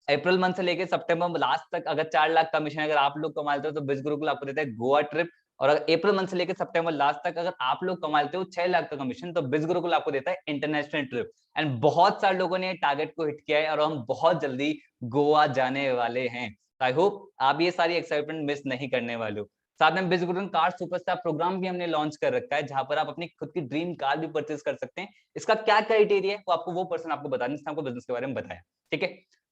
अप्रैल मंथ से लेकर सितंबर लास्ट तक अगर 4 लाख कमीशन अगर आप लोग कमा लेते हो तो बिज गुरुकुल आपको देता है गोवा ट्रिप। और अगर अप्रैल मंथ से लेकर सितंबर लास्ट तक अगर आप लोग कमा लेते हो 6 लाख का कमीशन, तो बिज गुरुकुल आपको देता है इंटरनेशनल ट्रिप। एंड बहुत सारे लोगों ने टारगेट को हिट किया है और हम बहुत जल्दी गोवा जाने वाले हैं। आई होप आप ये सारी एक्साइटमेंट मिस नहीं करने वाले हो। साथ में बिज गुरुकुल कार सुपरस्टार प्रोग्राम भी हमने लॉन्च कर रखा है, जहां पर आप अपनी खुद की ड्रीम कार भी परचेज कर सकते हैं। इसका क्या क्राइटेरिया है वो आपको वो पर्सन आपको बताने, जिसने आपको बिजनेस के बारे में बताया, ठीक है।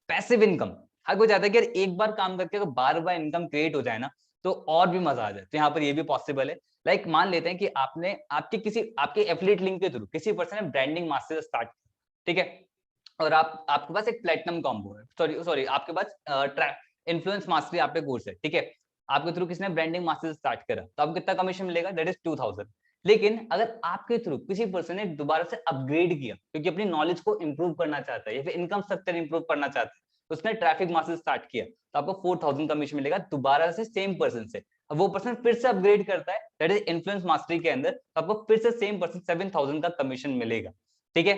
पैसिव इनकम, हर कोई चाहता है कि यार एक बार काम करके अगर बार बार इनकम क्रिएट हो जाए ना तो और भी मजा आ जाए। तो यहाँ पर ये भी पॉसिबल है। लाइक मान लेते हैं कि आपने आपके एफिलिएट लिंक के थ्रू किसी पर्सन ने ब्रांडिंग मास्टर स्टार्ट किया, ठीक है। और आपके पास एक प्लेटिनम कॉम्बो है, सॉरी सॉरी आपके पास इन्फ्लुएंस मास्टरी आप पे कोर्स है, ठीक है। आपके थ्रू किसने ब्रांडिंग मास्टर स्टार्ट करा, तो आपको कितना कमीशन मिलेगा, दैट इज 2,000। लेकिन अगर आपके थ्रू किसी पर्सन ने दोबारा से अपग्रेड किया, क्योंकि अपनी नॉलेज को इंप्रूव करना चाहता है या फिर इनकम स्ट्रक्चर इंप्रूव करना चाहता है, तो उसने ट्रैफिक मास्टर स्टार्ट किया, तो आपको 4,000 कमीशन मिलेगा दोबारा से सेम पर्सन से। अब वो पर्सन फिर से अपग्रेड करता है, दैट इज इन्फ्लुएंस मास्टरी के अंदर, तो आपको फिर से सेम पर्सन 7,000 का कमीशन मिलेगा, ठीक है।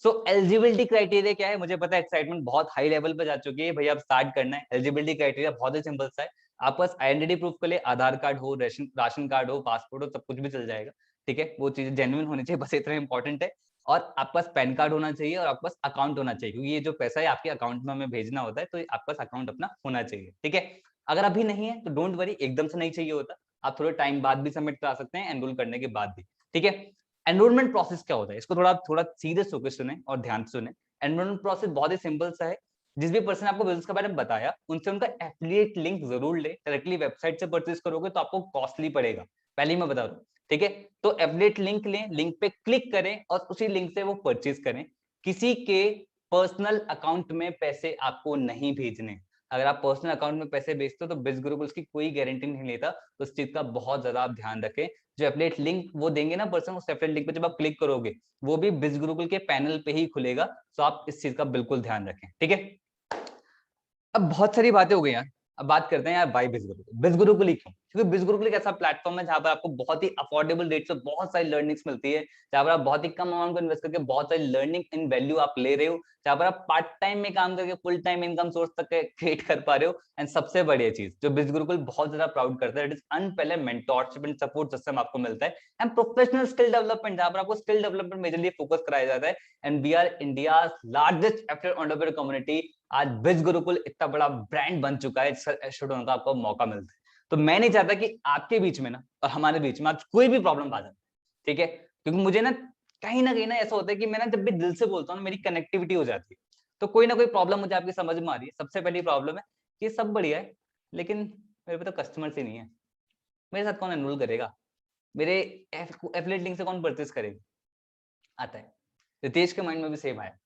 सो एलिजिबिलिटी क्राइटेरिया क्या है, मुझे पता है एक्साइटमेंट बहुत हाई लेवल पे जा चुकी है भैया, अब स्टार्ट करना है। एलिजिबिलिटी क्राइटेरिया बहुत ही सिंपल सा है, आपके पास आइडेंटिटी प्रूफ के लिए आधार कार्ड हो, राशन कार्ड हो, पासपोर्ट हो, सब कुछ भी चल जाएगा, ठीक है। वो चीजें जेन्युइन होनी चाहिए, बस इतना इंपॉर्टेंट है। और आपके पास पैन कार्ड होना चाहिए और आपके पास अकाउंट होना चाहिए, क्योंकि ये जो पैसा है आपके अकाउंट में हमें भेजना होता है, तो आपके पास अकाउंट अपना होना चाहिए, ठीक है। अगर अभी नहीं है तो डोंट वरी, एकदम से नहीं चाहिए होता, आप थोड़े टाइम बाद भी सबमिट करा सकते हैं, एनरोल करने के बाद भी, ठीक है। एनरोलमेंट प्रोसेस क्या होता है, इसको थोड़ा थोड़ा सीरियस होकर सुने और ध्यान से सुने। एनरोलमेंट प्रोसेस बहुत ही सिंपल सा है। जिस भी पर्सन आपको बिजनेस के बारे में बताया, उनसे उनका एफिलिएट लिंक जरूर ले। डायरेक्टली वेबसाइट से परचेज करोगे तो आपको कॉस्टली पड़ेगा, पहले ही मैं बता रहा हूँ, ठीक है। तो एफिलिएट लिंक लें, लिंक पे क्लिक करें और उसी लिंक से वो परचेज करें। किसी के पर्सनल अकाउंट में पैसे आपको नहीं भेजने। अगर आप पर्सनल अकाउंट में पैसे भेजते हो तो बिज गुरुकुल की कोई गारंटी नहीं लेता, तो इस चीज का बहुत ज्यादा आप ध्यान रखें। जो एफिलिएट लिंक वो देंगे ना पर्सन, उस एफिलिएट लिंक पे जब आप क्लिक करोगे वो भी बिज गुरुकुल के पैनल पे ही खुलेगा, तो आप इस चीज का बिल्कुल ध्यान रखें, ठीक है। अब बहुत सारी बातें हो गई यार, अब बात करते हैं यार भाई बिज गुरुकुल। बिज गुरुकुल ही क्यों, क्योंकि बिज गुरुकुल एक ऐसा प्लेटफॉर्म है जहां पर आपको बहुत ही अफोर्डेबल रेट से बहुत सारी लर्निंग्स मिलती है, जहां पर आप बहुत ही कम अमाउंट को इन्वेस्ट करके बहुत सारी लर्निंग इन वैल्यू आप ले रहे हो, जहां पर आप पार्ट टाइम में काम करके फुल टाइम इनकम सोर्स तक क्रिएट कर पा रहे हो। एंड सबसे बढ़िया चीज जो बिज गुरुकुल बहुत ज्यादा प्राउड करता है, it is unparalleled mentorship and support system आपको मिलता है, एंड प्रोफेशनल स्किल डेवलपमेंट, जहां पर आपको स्किल डेवलपमेंट मेजरली फोकस कराया जाता है। And we are India largest affiliate entrepreneur community. आज बिज गुरुकुल इतना बड़ा ब्रांड बन चुका है, का आपको मौका मिलता है। तो मैं नहीं चाहता कि आपके बीच में ना और हमारे बीच में आज कोई भी प्रॉब्लम आ जाए, ठीक है, क्योंकि मुझे ना कहीं ना ऐसा होता है कि मैं ना जब भी दिल से बोलता हूँ मेरी कनेक्टिविटी हो जाती है, तो कोई ना कोई प्रॉब्लम मुझे आपकी समझ में आ रही है। सबसे पहली प्रॉब्लम है कि सब बढ़िया है लेकिन मेरे पे तो कस्टमर्स ही नहीं है, मेरे साथ कौन एनरोल करेगा, मेरे एफिलिएट लिंक से कौन परचेस करेगा, आता है। रितेश के माइंड में भी सेम आया।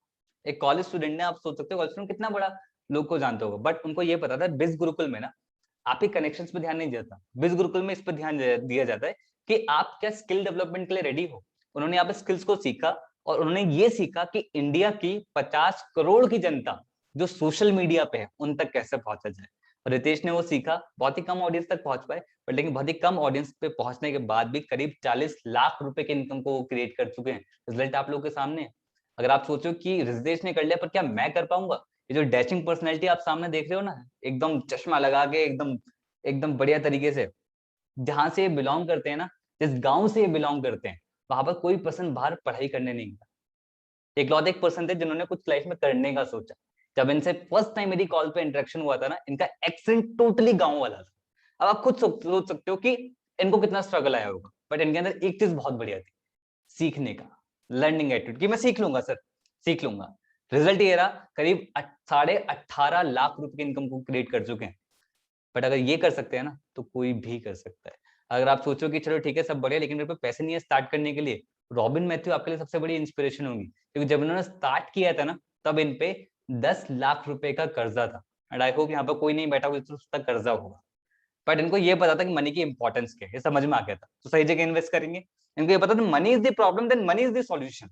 एक कॉलेज स्टूडेंट है, आप सोच सकते हो कॉलेज स्टूडेंट कितना बड़ा लोग को जानते होगा, बट उनको ये पता था बिज गुरुकुल में ना आपके कनेक्शंस पे ध्यान नहीं जाता, बिज गुरुकुल में इस पर ध्यान दिया जाता है कि आप क्या स्किल डेवलपमेंट के लिए रेडी हो। उन्होंने यहाँ पे स्किल्स को सीखा और उन्होंने ये सीखा कि इंडिया की 50 करोड़ की जनता जो सोशल मीडिया पे है उन तक कैसे पहुंचा जाए। और रितेश ने वो सीखा, बहुत ही कम ऑडियंस तक पहुंच पाए, बट लेकिन बहुत ही कम ऑडियंस पे पहुंचने के बाद भी करीब 40 लाख रुपए के इनकम को क्रिएट कर चुके हैं। रिजल्ट आप लोगों के सामने है। अगर आप सोचो कि रितेश ने कर लिया पर क्या मैं कर पाऊंगा, ये जो डैशिंग पर्सनैलिटी आप सामने देख रहे हो ना, एकदम चश्मा लगा के एकदम एकदम बढ़िया तरीके से, जहां से बिलोंग करते हैं ना, जिस गांव से ये बिलोंग करते हैं, वहां पर कोई पर्सन बाहर पढ़ाई करने नहीं गया। इकलौते एक पर्सन थे जिन्होंने कुछ लाइफ में करने का सोचा। जब इनसे फर्स्ट टाइम मेरी कॉल पे इंटरेक्शन हुआ था ना, इनका एक्सेंट टोटली गांव वाला था। अब आप खुद सोच सकते हो कि इनको कितना स्ट्रगल आया होगा, बट इनके अंदर एक चीज बहुत बढ़िया थी, सीखने का, लर्निंग एटीट्यूड, कि मैं सीख लूंगा सर, सीख लूंगा। रिजल्ट ये रहा, करीब 18.5 लाख रुपए की इनकम को क्रिएट कर चुके हैं। बट अगर ये कर सकते हैं ना तो कोई भी कर सकता है। अगर आप सोचो कि चलो ठीक है सब बढ़िया लेकिन मेरे पे पैसे नहीं है स्टार्ट करने के लिए, रॉबिन मैथ्यू आपके लिए सबसे बड़ी इंस्पिरेशन होंगी, क्योंकि जब इन्होंने स्टार्ट किया था ना तब इन पे 10 लाख रुपए का कर्जा था। एंड आई होप यहाँ पर कोई नहीं बैठा हुआ उसका कर्जा होगा, बट इनको ये पता था कि मनी की इंपॉर्टेंस क्या है, ये समझ में आ गया था, तो सही जगह इन्वेस्ट करेंगे। इनको ये पता था money is the problem then money is the solution.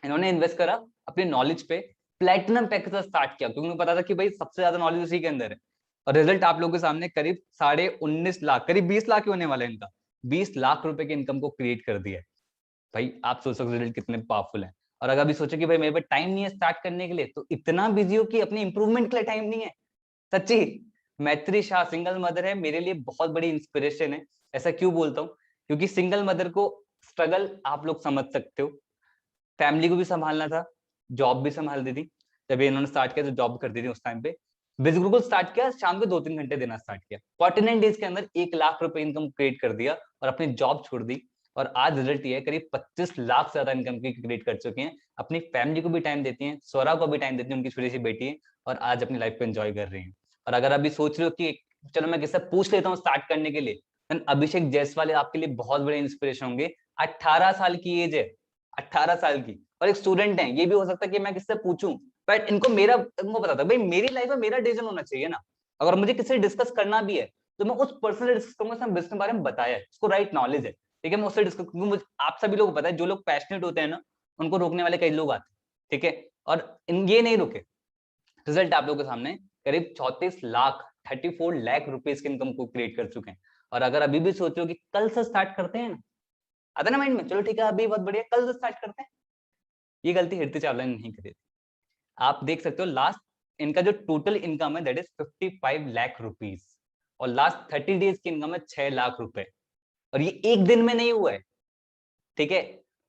इन्होंने इन्वेस्ट करा अपनी नॉलेज पे, प्लेटिनम पैकेज स्टार्ट किया क्योंकि उनको पता था कि भाई सबसे ज्यादा नॉलेज उसी के अंदर है। और रिजल्ट आप लोगों के सामने, करीब 19.5 लाख, करीब 20 लाख ही होने वाला है इनका, 20 लाख रुपए की इनकम को क्रिएट कर दिया है। भाई आप सोच सकते हो रिजल्ट कितने पावरफुल है। और अगर अभी सोचो कि भाई मेरे पास टाइम नहीं है स्टार्ट करने के लिए, तो इतना बिजी हो कि अपनी इंप्रूवमेंट के लिए टाइम नहीं है। सच्ची, मैत्री शाह सिंगल मदर है, मेरे लिए बहुत बड़ी इंस्पिरेशन है। ऐसा क्यों बोलता हूँ, क्योंकि सिंगल मदर को स्ट्रगल आप लोग समझ सकते हो, फैमिली को भी संभालना था, जॉब भी संभाल दी थी। जब इन्होंने स्टार्ट किया तो जॉब करती थी उस टाइम पे, बिल्कुल स्टार्ट किया, शाम को 2-3 घंटे देना स्टार्ट किया, 49 डेज के अंदर 1 लाख रुपए इनकम क्रिएट कर दिया और अपनी जॉब छोड़ दी। और आज रिजल्ट ये है, करीब 25 लाख से ज्यादा इनकम की क्रिएट कर चुके हैं, अपनी फैमिली को भी टाइम देती हैं, स्वरा को भी टाइम देती हैं, उनकी छोटी सी बेटी है, और आज अपनी लाइफ को एंजॉय कर रही हैं। और अगर अभी सोच रहे हो कि चलो मैं किससे पूछ लेता हूँ स्टार्ट करने के लिए, अभिषेक जायसवाल आपके लिए बहुत बड़े इंस्पिरेशन होंगे। 18 साल की एज है, 18 साल की, और एक स्टूडेंट है। ये भी हो सकता है कि मैं किससे पूछूं, बट इनको पता था भाई मेरी लाइफ में मेरा डिसीजन होना चाहिए ना। अगर मुझे किसी से डिस्कस करना भी है तो मैं उस पर्सन से डिस्कस करूंगा, बिजनेस के बारे में बताया है, उसको राइट नॉलेज है, ठीक है, मैं उससे डिस्कस, क्योंकि मुझे आप सभी लोगों को पता है जो लोग पैशनेट होते हैं ना उनको रोकने वाले कई लोग आते हैं, ठीक है, और ये नहीं रुके। रिजल्ट आप लोगों के सामने, करीब 34 लाख रुपीज की इनकम को क्रिएट कर चुके हैं। और अगर अभी भी सोचो कि कल से स्टार्ट करते हैं ना, आता ना माइंड में, चलो ठीक है अभी बहुत बढ़िया कल से स्टार्ट करते हैं, ये गलती हीरती चावला ने नहीं करी थी। आप देख सकते हो लास्ट इनका जो टोटल इनकम है दैट इज 55 लाख रुपीज, और लास्ट 30 डेज की इनकम है 6 लाख रुपए, और ये एक दिन में नहीं हुआ है, ठीक है,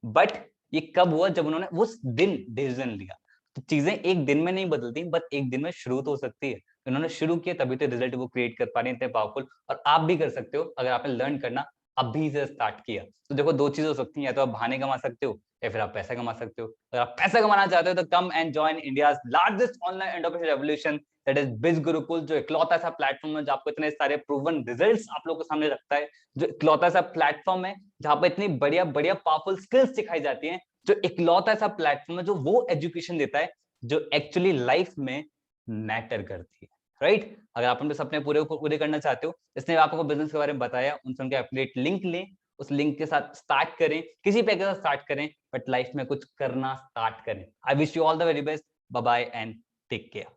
बट ये कब हुआ, जब उन्होंने उस दिन डिसीजन लिया। तो चीजें एक दिन में नहीं बदलती, बट एक दिन में शुरू तो हो सकती है। उन्होंने शुरू किया तभी तो रिजल्ट वो क्रिएट कर पा रहे हैं इतने पावरफुल। और आप भी कर सकते हो अगर आपने लर्न करना अभी से स्टार्ट किया। तो देखो दो चीजें हो सकती हैं, या तो आप बहाने कमा सकते हो या फिर आप पैसा कमा सकते हो। अगर आप पैसा कमाना चाहते हो तो come and join India's largest online entrepreneurship revolution, that is बिज गुरुकुल, जो इकलौता सा प्लेटफॉर्म है जो आपको इतने सारे प्रूवन रिजल्ट्स आप लोगों के सामने रखता है, जो इकलौता सा प्लेटफॉर्म है जहां पर इतनी बढ़िया बढ़िया पावरफुल स्किल्स सिखाई जाती हैं, जो इकलौता सा प्लेटफॉर्म है जो वो एजुकेशन देता है जो एक्चुअली लाइफ में मैटर करती है, राइट। अगर आप अपने सपने पूरे करना चाहते हो, इसने आपको बिजनेस के बारे में बताया, उनसे उनके एफिलिएट लिंक लें, उस लिंक के साथ स्टार्ट करें, किसी पैकेज के साथ स्टार्ट करें, बट लाइफ में कुछ करना स्टार्ट करें। I wish you all the very best, bye bye and take care.